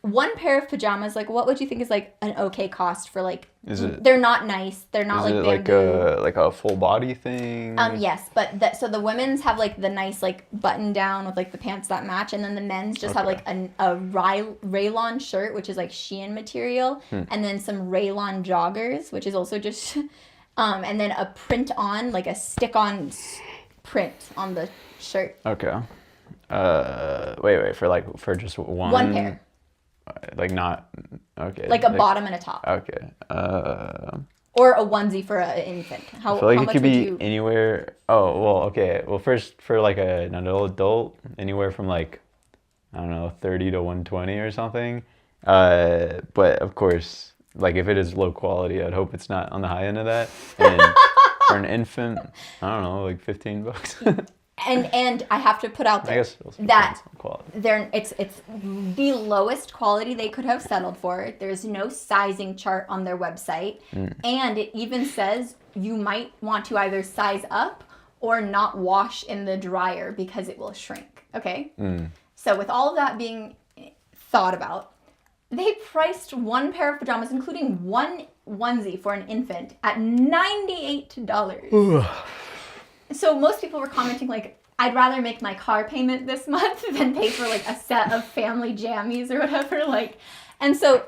B: One pair of pajamas, like, what would you think is like an okay cost for like? They're not nice. They're not
A: Is
B: like
A: it
B: bamboo.
A: like a full body thing?
B: Yes, but so the women's have like the nice like button down with like the pants that match, and then the men's just have like a rayon shirt, which is like Shein material, and then some rayon joggers, which is also just, and then a print on like a stick on print on the shirt.
A: Okay. Wait, for just
B: One pair.
A: Like not okay.
B: Like a bottom and a top.
A: Okay.
B: Or a onesie for an infant.
A: I feel like
B: how
A: it
B: much
A: could
B: would
A: be
B: you...
A: anywhere. Oh well, okay. Well, first for like an adult, anywhere from like I don't know, 30 to 120 or something. But of course, like if it is low quality, I'd hope it's not on the high end of that. And for an infant, I don't know, like $15.
B: And I have to put out
A: I
B: there
A: guess
B: that
A: quality.
B: it's the lowest quality they could have settled for. There's no sizing chart on their website, and it even says you might want to either size up or not wash in the dryer because it will shrink. Okay, so with all of that being thought about, they priced one pair of pajamas, including one onesie for an infant, at $98. So most people were commenting like, I'd rather make my car payment this month than pay for like a set of family jammies or whatever. Like, and so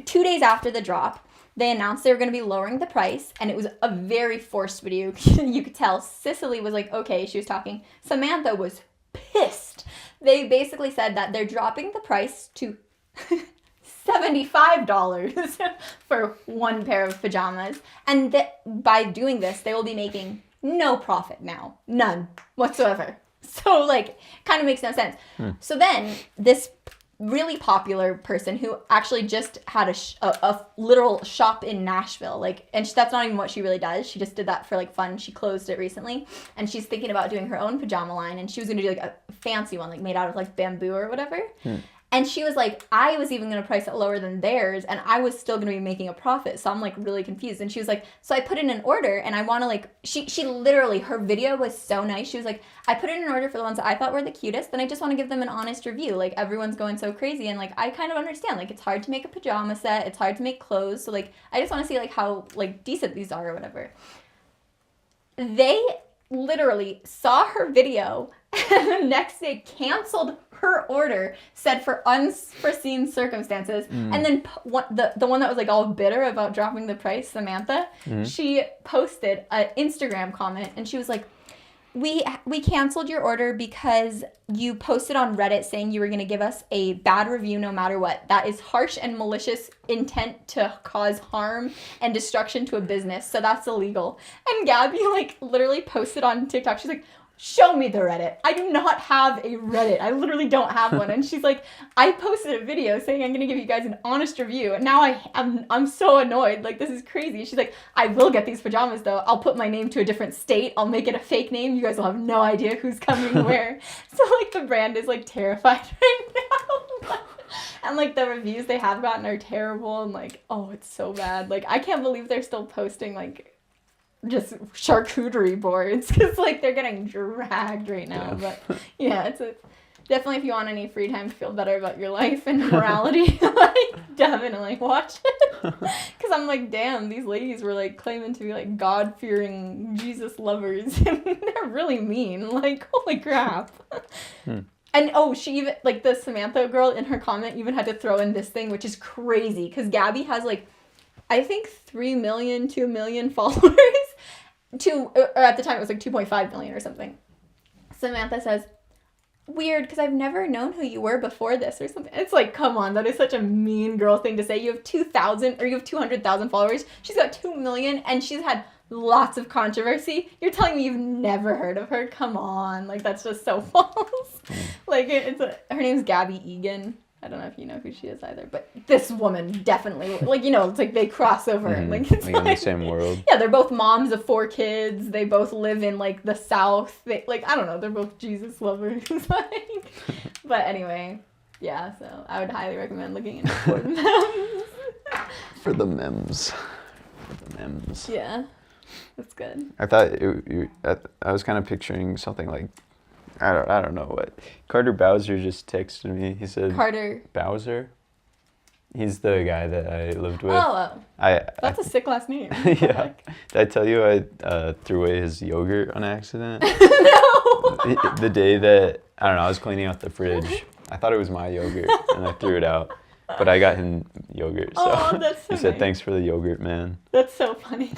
B: 2 days after the drop, they announced they were going to be lowering the price, and it was a very forced video. You could tell Cicely was like, okay, she was talking. Samantha was pissed. They basically said that they're dropping the price to $75 for one pair of pajamas, and that by doing this, they will be making no profit now. None whatsoever. So, like, kind of makes no sense. So then, this really popular person who actually just had a literal shop in Nashville, like, and that's not even what she really does. She just did that for, like, fun. She closed it recently, and she's thinking about doing her own pajama line, and she was going to do, like, a fancy one, like, made out of, like, bamboo or whatever. And she was like, I was even going to price it lower than theirs, and I was still going to be making a profit. So I'm like really confused. And she was like, so I put in an order, and I want to like, she literally, her video was so nice. She was like, I put in an order for the ones that I thought were the cutest, and I just want to give them an honest review. Like, everyone's going so crazy, and like, I kind of understand. Like, it's hard to make a pajama set. It's hard to make clothes. So like, I just want to see like how like decent these are or whatever. They literally saw her video and the next day canceled her order, said for unforeseen circumstances, and then the one that was like all bitter about dropping the price, Samantha, she posted an Instagram comment, and she was like, we canceled your order because you posted on Reddit saying you were going to give us a bad review no matter what. That is harsh and malicious intent to cause harm and destruction to a business, so that's illegal. And Gabby like literally posted on TikTok, she's like, show me the Reddit. I do not have a Reddit. I literally don't have one. And she's like, I posted a video saying I'm going to give you guys an honest review. And now I'm so annoyed. Like, this is crazy. She's like, I will get these pajamas though. I'll put my name to a different state. I'll make it a fake name. You guys will have no idea who's coming where. So like the brand is like terrified right now. And like the reviews they have gotten are terrible. And like, oh, it's so bad. Like, I can't believe they're still posting like just charcuterie boards because like they're getting dragged right now. But yeah, it's definitely, if you want any free time to feel better about your life and morality, like definitely watch it. Because I'm like, damn, these ladies were like claiming to be like God-fearing Jesus lovers, and they're really mean. Like, holy crap. And oh, she even like the Samantha girl in her comment even had to throw in this thing, which is crazy because Gabby has like, I think 2 million followers. Or at the time it was like 2.5 million or something. Samantha says, weird, because I've never known who you were before this or something. It's like, come on, that is such a mean girl thing to say. You have 2,000 or you have 200,000 followers. She's got 2 million and she's had lots of controversy. You're telling me you've never heard of her? Come on, like that's just so false. Like her name's Gabby Egan. I don't know if you know who she is either, but this woman definitely, like, you know, it's like they cross over. Like, it's
A: like in the same world.
B: Yeah, they're both moms of 4 kids. They both live in, like, the South. They, like, I don't know, they're both Jesus lovers. Like, but anyway, Yeah, so I would highly recommend looking into for the memes.
A: For the memes. For the memes.
B: Yeah, that's good.
A: I thought I was kind of picturing something like, I don't know what. Carter Bowser just texted me. He said
B: Carter
A: Bowser. He's the guy that I lived with.
B: Oh, that's a sick last name.
A: Yeah. Did I tell you I threw away his yogurt on accident?
B: No.
A: The day that, I don't know, I was cleaning out the fridge. I thought it was my yogurt and I threw it out. But I got him yogurt. So
B: Oh, that's so
A: he said,
B: nice.
A: thanks for the yogurt, man.
B: That's so funny.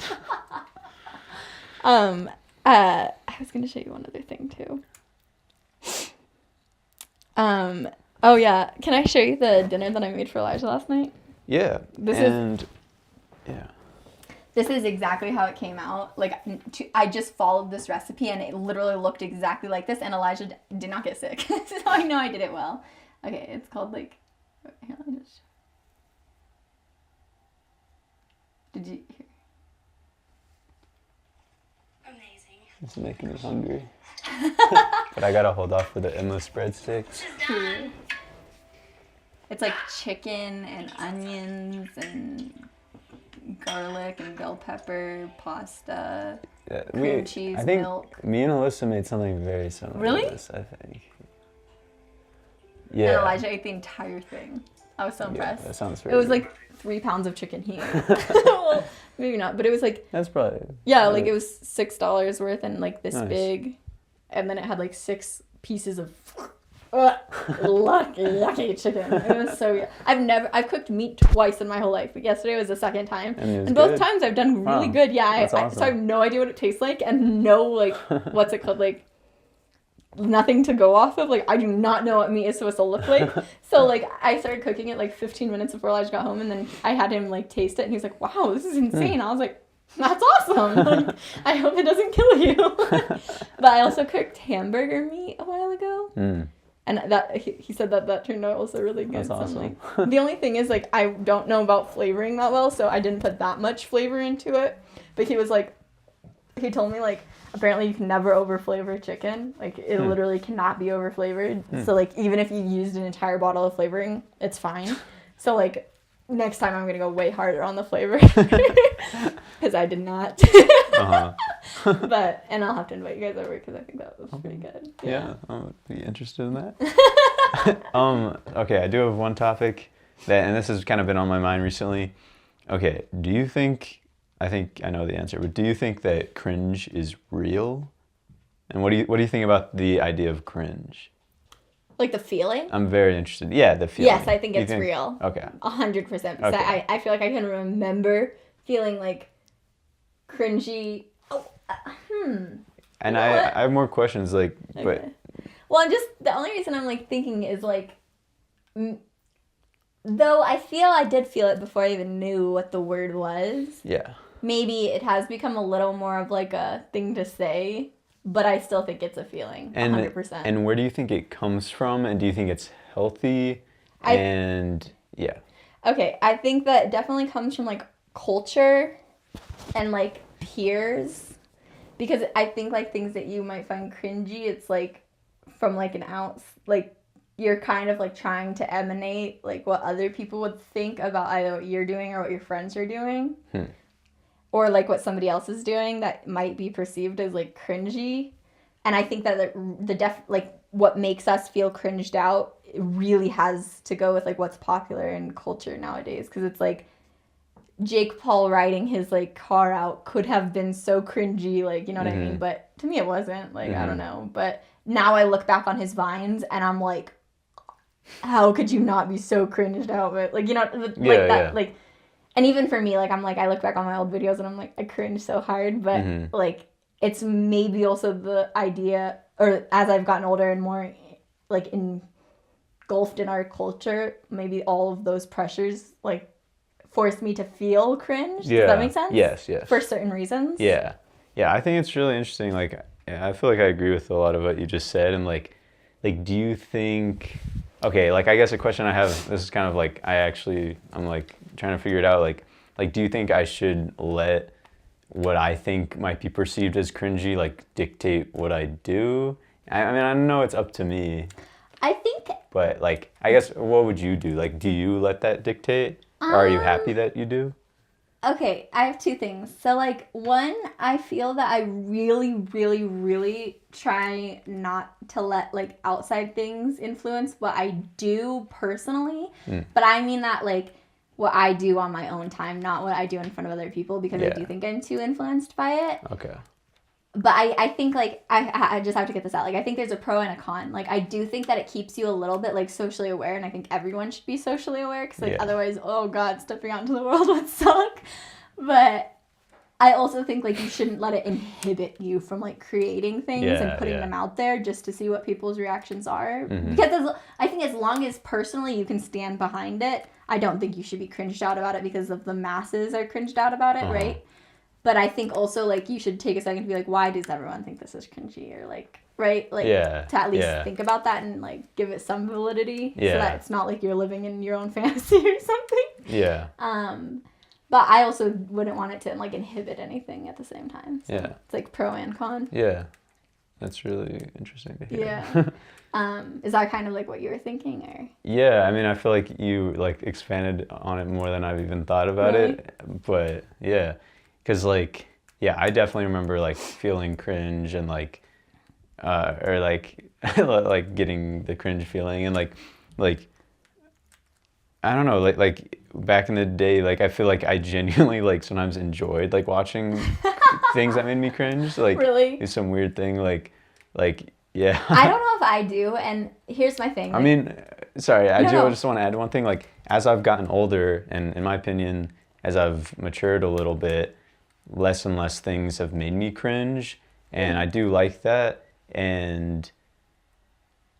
B: I was gonna show you one other thing too. Oh yeah, can I show you the dinner that I made for Elijah last night?
A: Yeah. Yeah.
B: This is exactly how it came out. Like, I just followed this recipe and it literally looked exactly like this, and Elijah did not get sick. So I know I did it well. Okay, it's called like, here, let me just, did you hear?
D: Amazing.
A: It's making me hungry. But I gotta hold off for the endless breadsticks.
B: It's like chicken and onions and garlic and bell pepper, pasta,
A: Yeah,
B: cream cheese,
A: I think
B: milk.
A: me and Alyssa made something very similar
B: Really?
A: to this, I think.
B: And
A: Yeah.
B: Elijah ate the entire thing. I was so
A: Yeah,
B: impressed.
A: that sounds
B: It
A: very
B: was
A: good.
B: like 3 pounds of chicken he ate. Well, maybe not, but it was like,
A: That's probably...
B: yeah, like it was $6 worth and like this
A: Nice.
B: big. And then it had like 6 pieces of yucky chicken. It was so good. I've cooked meat twice in my whole life, but yesterday was the second time.
A: And it was
B: And both
A: good?
B: times I've done really
A: Wow.
B: good. Yeah,
A: That's
B: so I
A: awesome.
B: have no idea what it tastes like and no like, what's it called? Like, nothing to go off of. Like, I do not know what meat is supposed to look like. So like I started cooking it like 15 minutes before Elijah got home, and then I had him like taste it and he was like, wow, this is insane. I was like, that's awesome. Like, I hope it doesn't kill you. But I also cooked hamburger meat a while ago.
A: Mm.
B: And that he said that turned out also really good.
A: That's
B: So I'm
A: awesome.
B: like, the only thing is like I don't know about flavoring that well, so I didn't put that much flavor into it. But he was like, he told me like apparently you can never over flavor chicken. Like it literally cannot be over flavored. So like even if you used an entire bottle of flavoring, it's fine. So like next time I'm gonna go way harder on the flavor because I did not.
A: Uh-huh.
B: But and I'll have to invite you guys over because I think that was pretty good.
A: Yeah, I'll be interested in that. Okay, I do have one topic that, and this has kind of been on my mind recently. Okay, do you think, I think I know the answer, but do you think that cringe is real? And what do you think about the idea of cringe?
B: Like the feeling.
A: I'm very interested. Yeah, the feeling.
B: Yes, I think
A: You
B: it's real.
A: Okay.
B: 100%. Because
A: Okay.
B: I feel like I can remember feeling like cringy.
A: And
B: know
A: I
B: what?
A: have more questions, like,
B: Okay.
A: but
B: Well, I'm just the only reason I'm like thinking is like, though I did feel it before I even knew what the word was.
A: yeah.
B: Maybe it has become a little more of like a thing to say, but I still think it's a feeling. 100%.
A: And where do you think it comes from? And do you think it's healthy?
B: I-
A: And yeah.
B: Okay, I think that it definitely comes from like culture and like peers, because I think like things that you might find cringy, it's like from like an ounce, like you're kind of like trying to emanate like what other people would think about either what you're doing or what your friends are doing, or like what somebody else is doing that might be perceived as like cringy. And I think that like what makes us feel cringed out really has to go with like what's popular in culture nowadays, because it's like Jake Paul riding his like car out could have been so cringy, like, you know what I mean? But to me it wasn't, like, I don't know. But now I look back on his vines and I'm like, how could you not be so cringed out? But like, you know, like
A: Yeah,
B: that,
A: yeah.
B: like, and even for me, like, I'm like, I look back on my old videos and I'm like, I cringe so hard, but like, it's maybe also the idea, or as I've gotten older and more like engulfed in our culture, maybe all of those pressures like forced me to feel cringe.
A: Yeah.
B: Does that make sense?
A: Yes, yes.
B: For certain reasons.
A: Yeah. Yeah, I think it's really interesting. Like, yeah, I feel like I agree with a lot of what you just said. And like, do you think, okay, like, I guess a question I have, this is kind of like, I'm like trying to figure it out. Like, do you think I should let what I think might be perceived as cringy, like, dictate what I do? I mean, I know it's up to me.
B: I think
A: But like, I guess, what would you do? Like, do you let that dictate? Or are you happy that you do?
B: okay, I have two things. So, like, one, I feel that I really, really, really try not to let, like, outside things influence what I do personally. But I mean that, like, what I do on my own time, not what I do in front of other people, because I
A: Yeah.
B: do think I'm too influenced by it.
A: Okay.
B: But I think, like, I just have to get this out. Like, I think there's a pro and a con. Like, I do think that it keeps you a little bit, like, socially aware. And I think everyone should be socially aware. Because, like,
A: Yeah.
B: otherwise, oh, God, stepping out into the world would suck. But I also think, like, you shouldn't let it inhibit you from, like, creating things and putting them out there just to see what people's reactions are. Because I think as long as personally you can stand behind it, I don't think you should be cringed out about it because of the masses are cringed out about it, right? But I think also, like, you should take a second to be like, why does everyone think this is cringy? Or, like, right? Like, to at least think about that and, like, give it some validity. So that it's not like you're living in your own fantasy or something.
A: Yeah.
B: But I also wouldn't want it to, like, inhibit anything at the same time. So it's, like, pro and con.
A: Yeah. That's really interesting to hear.
B: Yeah. Is that kind of, like, what you were thinking? Or
A: Yeah, I mean, I feel like you, like, expanded on it more than I've even thought about it. But, yeah. Because, like, yeah, I definitely remember, like, feeling cringe and, like, or, like, like, getting the cringe feeling. And, like, I don't know, like, back in the day, like, I feel like I genuinely, like, sometimes enjoyed, like, watching things that made me cringe. Like,
B: really?
A: it's some weird thing, like, yeah.
B: I don't know if I do. And here's my thing.
A: I mean, sorry, I
B: No.
A: just want to add one thing. Like, as I've gotten older, and in my opinion, as I've matured a little bit, less and less things have made me cringe, and I do like that. And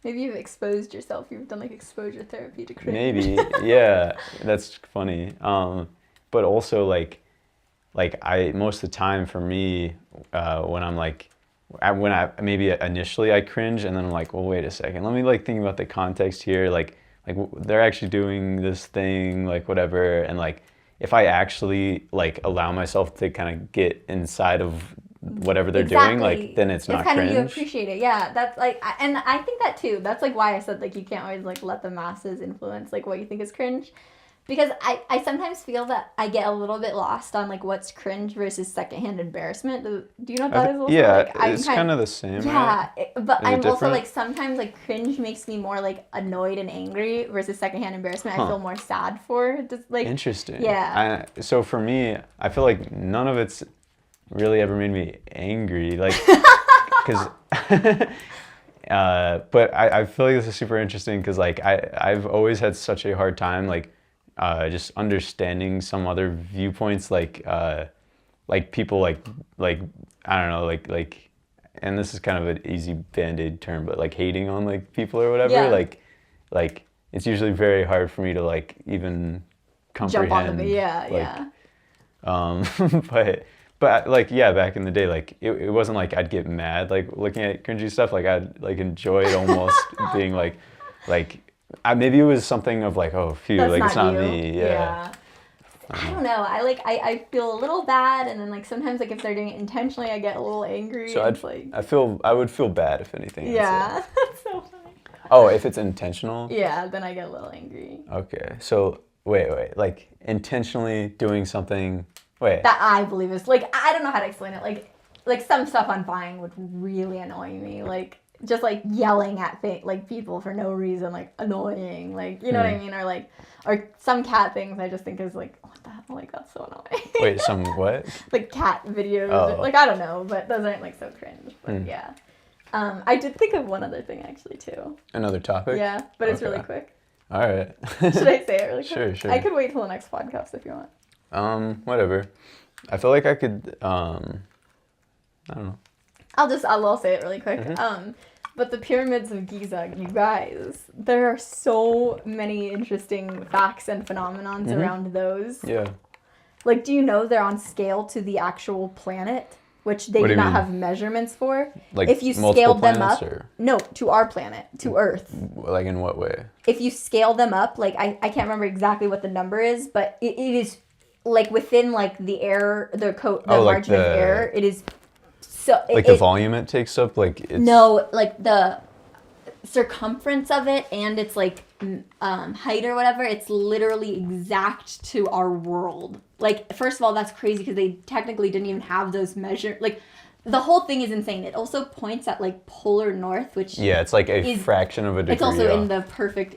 B: Maybe you've exposed yourself. You've done, like, exposure therapy to cringe.
A: maybe, yeah, that's funny. But also, like I most of the time for me, when I'm like, when I maybe initially I cringe, and then I'm like, well, wait a second, let me, like, think about the context here. Like they're actually doing this thing, like, whatever, and, like, if I actually, like, allow myself to kind of get inside of whatever they're doing, like, then it's not
B: kind
A: cringe.
B: of, you appreciate it. Yeah, that's, like, and I think that too. That's, like, why I said, like, you can't always, like, let the masses influence, like, what you think is cringe. Because I sometimes feel that I get a little bit lost on, like, what's cringe versus secondhand embarrassment. Do you know what that is also?
A: Yeah,
B: like,
A: it's kind of the same,
B: yeah,
A: right?
B: But
A: Is it
B: I'm also,
A: different?
B: like, sometimes, like, cringe makes me more, like, annoyed and angry versus secondhand embarrassment I feel more sad for. Just, like,
A: Interesting.
B: Yeah.
A: So for me, I feel like none of it's really ever made me angry, like, because but I feel like this is super interesting because, like, I've always had such a hard time, like, just understanding some other viewpoints, like people, like I don't know, like, and this is kind of an easy band-aid term, but, like, hating on, like, people or whatever,
B: Yeah.
A: like it's usually very hard for me to, like, even comprehend.
B: jump on the yeah,
A: like, but like, yeah, back in the day, like, it wasn't like I'd get mad, like, looking at cringy stuff. Like, I'd, like, enjoy it almost being like maybe it was something of, like, oh, phew,
B: That's
A: like, it's not
B: you.
A: me. Yeah.
B: I don't know. I feel a little bad, and then, like, sometimes, like, if they're doing it intentionally, I get a little angry.
A: So
B: and it's like,
A: I would feel bad if anything. I'd say.
B: yeah, that's so funny.
A: Oh, if it's intentional?
B: Yeah, then I get a little angry.
A: Okay. So wait, like, intentionally doing something. Wait.
B: That I believe is, like, I don't know how to explain it. Like some stuff I'm buying would really annoy me. Like, just, like, yelling at like, people for no reason, like, annoying. Like, you know what I mean? Or some cat things I just think is, like, what the hell? Like, that's so annoying.
A: Wait, some what?
B: Like, cat videos.
A: Oh.
B: Like, I don't know, but those aren't, like, so cringe. But yeah. I did think of one other thing, actually, too.
A: Another topic?
B: Yeah, but it's
A: Okay.
B: really quick.
A: All right.
B: Should I say it really quick?
A: Sure.
B: I could wait till the next podcast if you want.
A: Whatever. I feel like I could, I don't know.
B: I'll say it really quick. But the pyramids of Giza, you guys, there are so many interesting facts and phenomenons around those.
A: Yeah.
B: Like, do you know they're on scale to the actual planet, which they
A: What do
B: do
A: you
B: not
A: mean?
B: have measurements for?
A: Like,
B: if you
A: multiple
B: scaled them
A: planets,
B: up,
A: or?
B: no, to our planet, to Earth.
A: Like, in what way?
B: If you scale them up, like, I can't remember exactly what the number is, but it is, like, within, like, the air, the margin of air, it is so...
A: Like, the volume it takes up? Like, it's...
B: No, like, the circumference of it and its like height or whatever, it's literally exact to our world. Like, first of all, that's crazy because they technically didn't even have those measures. Like, the whole thing is insane. It also points at like polar north, which
A: Yeah, it's like a fraction of a degree.
B: it's also
A: off.
B: in the perfect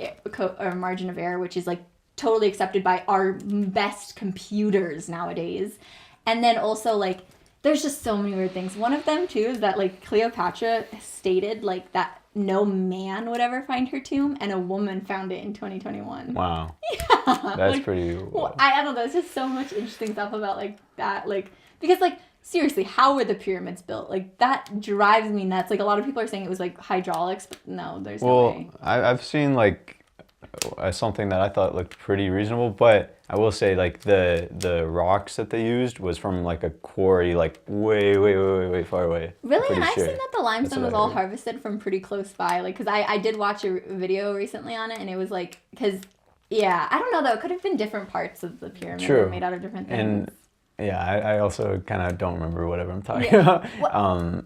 B: margin of error, which is like totally accepted by our best computers nowadays. And then also like there's just so many weird things. One of them too is that like Cleopatra stated like that no man would ever find her tomb, and a woman found it in 2021.
A: Wow.
B: Yeah,
A: That's
B: like,
A: pretty.
B: well, I don't know. There's just so much interesting stuff about like that, like because like seriously, how were the pyramids built? Like that drives me nuts. Like a lot of people are saying it was like hydraulics, but no, there's no way.
A: I've seen like something that I thought looked pretty reasonable, but I will say like the rocks that they used was from like a quarry like way far away.
B: Really? And I've seen that the limestone was all
A: heard.
B: harvested from pretty close by. Like, because I did watch a video recently on it, and it was like, because, yeah, I don't know though. It could have been different parts of the pyramid
A: True.
B: made out of different things.
A: And yeah, I also kind of don't remember whatever I'm talking
B: Yeah.
A: about.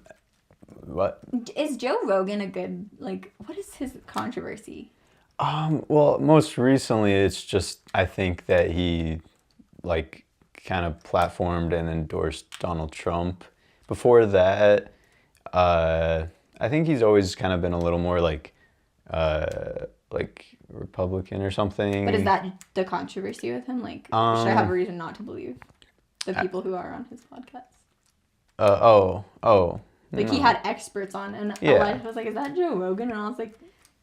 A: What?
B: Is Joe Rogan a good, like, what is his controversy?
A: Well, most recently, it's just I think that he like kind of platformed and endorsed Donald Trump. Before that, I think he's always kind of been a little more like Republican or something.
B: But is that the controversy with him? Like, should I have a reason not to believe the people who are on his podcast? Like, he had experts on, and Elijah was like, is that Joe Rogan? And I was like,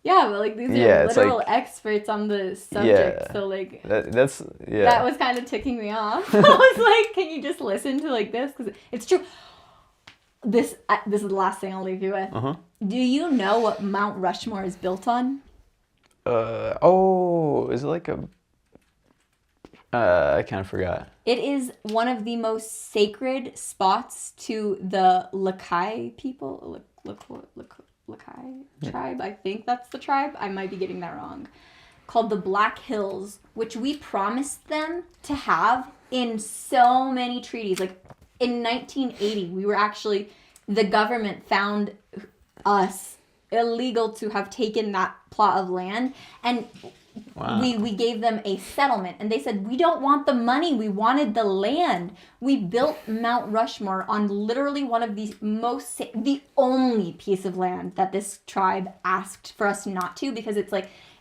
B: yeah, but like these are literal experts on the subject, so like that was kind of ticking me off. I was like, can you just listen to like this? Because it's true. This is the last thing I'll leave you with. Do you know what Mount Rushmore is built on?
A: Is it like a? I kind of forgot.
B: It is one of the most sacred spots to the Lakai people. Lakai tribe, I think that's the tribe. I might be getting that wrong. Called the Black Hills, which we promised them to have in so many treaties. Like in 1980, we were actually, the government found us illegal to have taken that plot of land, and we gave them a settlement, and they said, we don't want the money, we wanted the land. We built Mount Rushmore on literally one of the the only piece of land that this tribe asked for us not to, because it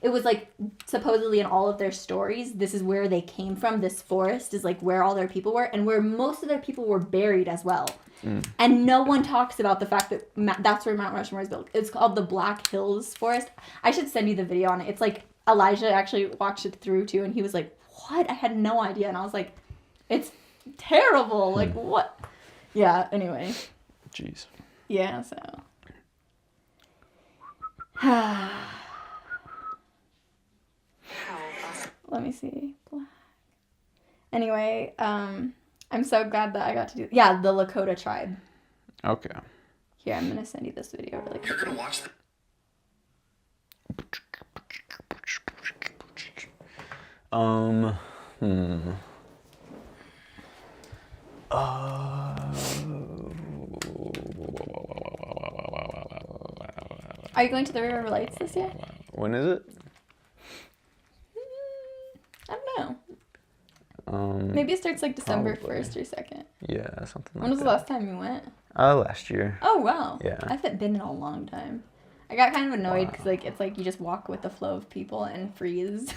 B: was like supposedly in all of their stories, this is where they came from. This forest is like where all their people were, and where most of their people were buried as well. And no one talks about the fact that that's where Mount Rushmore is built. It's called the Black Hills Forest. I should send you the video on it. It's like, Elijah actually watched it through too, and he was like, what? I had no idea. And I was like, it's terrible. Like, what? Yeah, anyway.
A: Jeez.
B: Yeah, so. Let me see. Anyway, I'm so glad that I got to do. Yeah, the Lakota tribe.
A: Okay.
B: Here, I'm gonna send you this video really quick.
D: You're gonna watch
B: Are you going to the River Lights this year?
A: When is it?
B: I don't know. Maybe it starts like December
A: probably.
B: 1st or 2nd.
A: Yeah, something like
B: When was
A: that.
B: the last time you went?
A: Last year.
B: Oh, wow.
A: Yeah.
B: I haven't been in a long time. I got kind of annoyed because like it's like you just walk with the flow of people and freeze.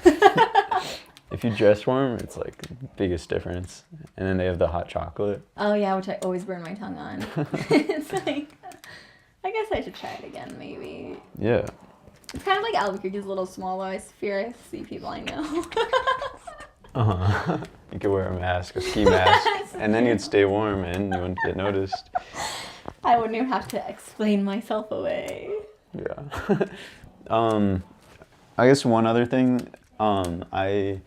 A: If you dress warm, it's like the biggest difference. And then they have the hot chocolate.
B: Oh, yeah, which I always burn my tongue on. It's like, I guess I should try it again, maybe.
A: Yeah.
B: It's kind of like Albuquerque's a little small, though. I fear I see people I know.
A: You could wear a mask, a ski mask, and then you'd stay warm and you wouldn't get noticed.
B: I wouldn't even have to explain myself away.
A: Yeah. I guess one other thing, I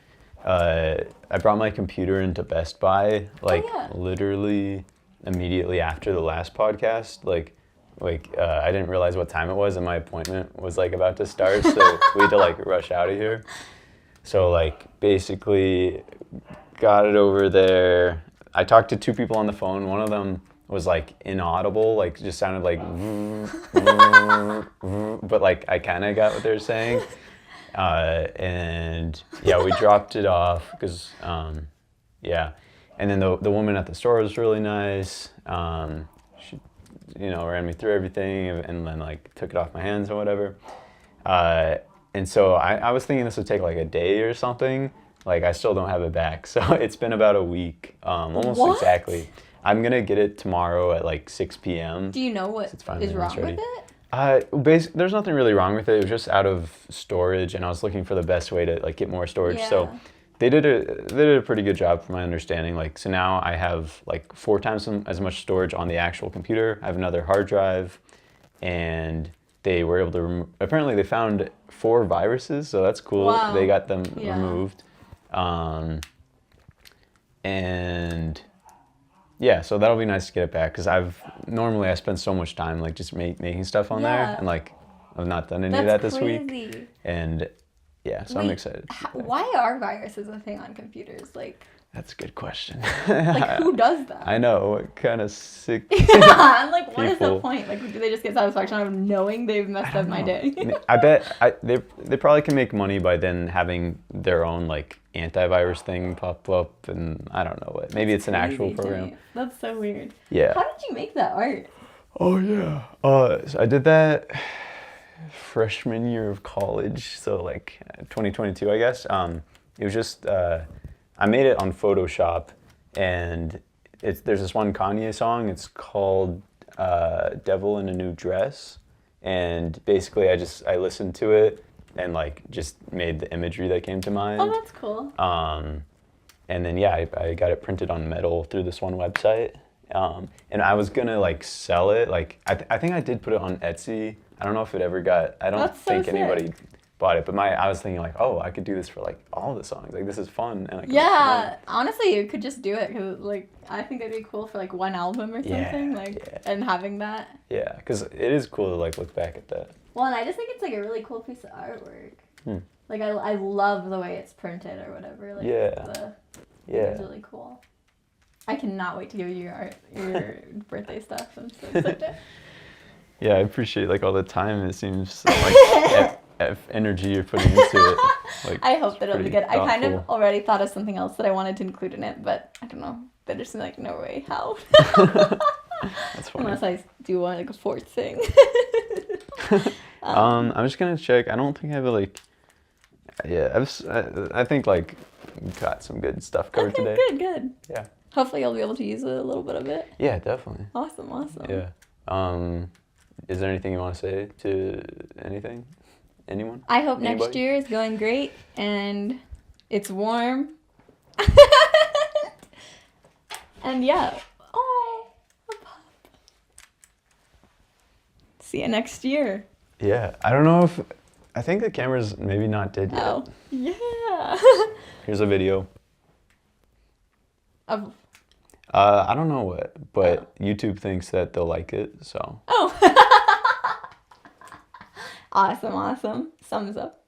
A: brought my computer into Best Buy, literally immediately after the last podcast. I didn't realize what time it was, and my appointment was like about to start, so we had to like rush out of here. So like basically got it over there. I talked to two people on the phone. One of them was like inaudible, like just sounded like, but like I kind of got what they were saying. And yeah, we dropped it off because, yeah. And then the woman at the store was really nice. She, ran me through everything and then like took it off my hands or whatever. And so I was thinking this would take like a day or something. Like I still don't have it back. So it's been about a week, almost
B: What?
A: exactly. I'm gonna get it tomorrow at like 6 p.m.
B: Do you know what
A: It's finally
B: is wrong
A: almost ready.
B: with it?
A: There's nothing really wrong with it. It was just out of storage, and I was looking for the best way to like get more storage. So
B: Yeah.
A: they did a pretty good job, from my understanding. Like, so now I have like 4 times as much storage on the actual computer. I have another hard drive, and they were able to apparently they found 4 viruses, so that's cool.
B: Wow.
A: They got them
B: Yeah.
A: removed, and yeah, so that'll be nice to get it back, because I spend so much time like just making stuff on there,
B: Yeah.
A: and like I've not done any
B: That's
A: of that this week,
B: crazy.
A: and yeah, so I'm
B: Wait,
A: excited.
B: Why are viruses a thing on computers? Like
A: That's a good question.
B: who does that?
A: I know, what kind of sick.
B: I'm like, what is the
A: people.
B: point? Like, do they just get satisfaction out of knowing they've messed up my day?
A: I bet they probably can make money by then having their own like antivirus thing pop up, and I don't know what. Maybe it's an actual
B: Crazy to
A: program.
B: me. That's so weird.
A: Yeah.
B: How did you make that art?
A: Oh yeah. So I did that freshman year of college, so like 2022, I guess. It was just I made it on Photoshop, and there's this one Kanye song. It's called "Devil in a New Dress," and basically I listened to it and like just made the imagery that came to mind.
B: Oh, that's cool.
A: And then yeah, I got it printed on metal through this one website, and I was gonna like sell it. Like I think I did put it on Etsy. I don't know if it ever got. I don't
B: That's so
A: think
B: sick.
A: anybody bought it, but I was thinking like, oh, I could do this for like all the songs. Like this is fun, and I could make
B: Yeah,
A: money.
B: honestly, you could just do it because, like, I think that'd be cool for like one album or
A: Yeah,
B: something, like,
A: yeah.
B: and having that.
A: Yeah, because it is cool to like look back at that.
B: Well, and I just think it's like a really cool piece of artwork.
A: Hmm.
B: Like, I love the way it's printed or whatever. Like,
A: Yeah.
B: It's
A: Yeah.
B: really cool. I cannot wait to give you your birthday stuff. I'm so excited.
A: Yeah, I appreciate like all the time. It seems like energy you're putting into it. Like,
B: I hope that it'll be good.
A: pretty
B: I kind of
A: thoughtful.
B: already thought of something else that I wanted to include in it, but I don't know. There's like no way how.
A: That's funny.
B: Unless I do want like a fourth thing.
A: I'm just gonna check. I don't think I have like. Yeah, I think like we've got some good stuff covered
B: Okay,
A: today.
B: good.
A: Yeah.
B: Hopefully you'll be able to use a little bit of it.
A: Yeah, definitely.
B: Awesome.
A: Yeah. Is there anything you want to say to anyone?
B: I hope next
A: Anybody?
B: year is going great and it's warm. And yeah. Oh, a pup. See you next year.
A: Yeah, I don't know if I think the camera's maybe not dead yet.
B: Oh, yeah.
A: Here's a video.
B: Of,
A: I don't know what, but YouTube thinks that they'll like it, so.
B: oh. Awesome. Thumbs up.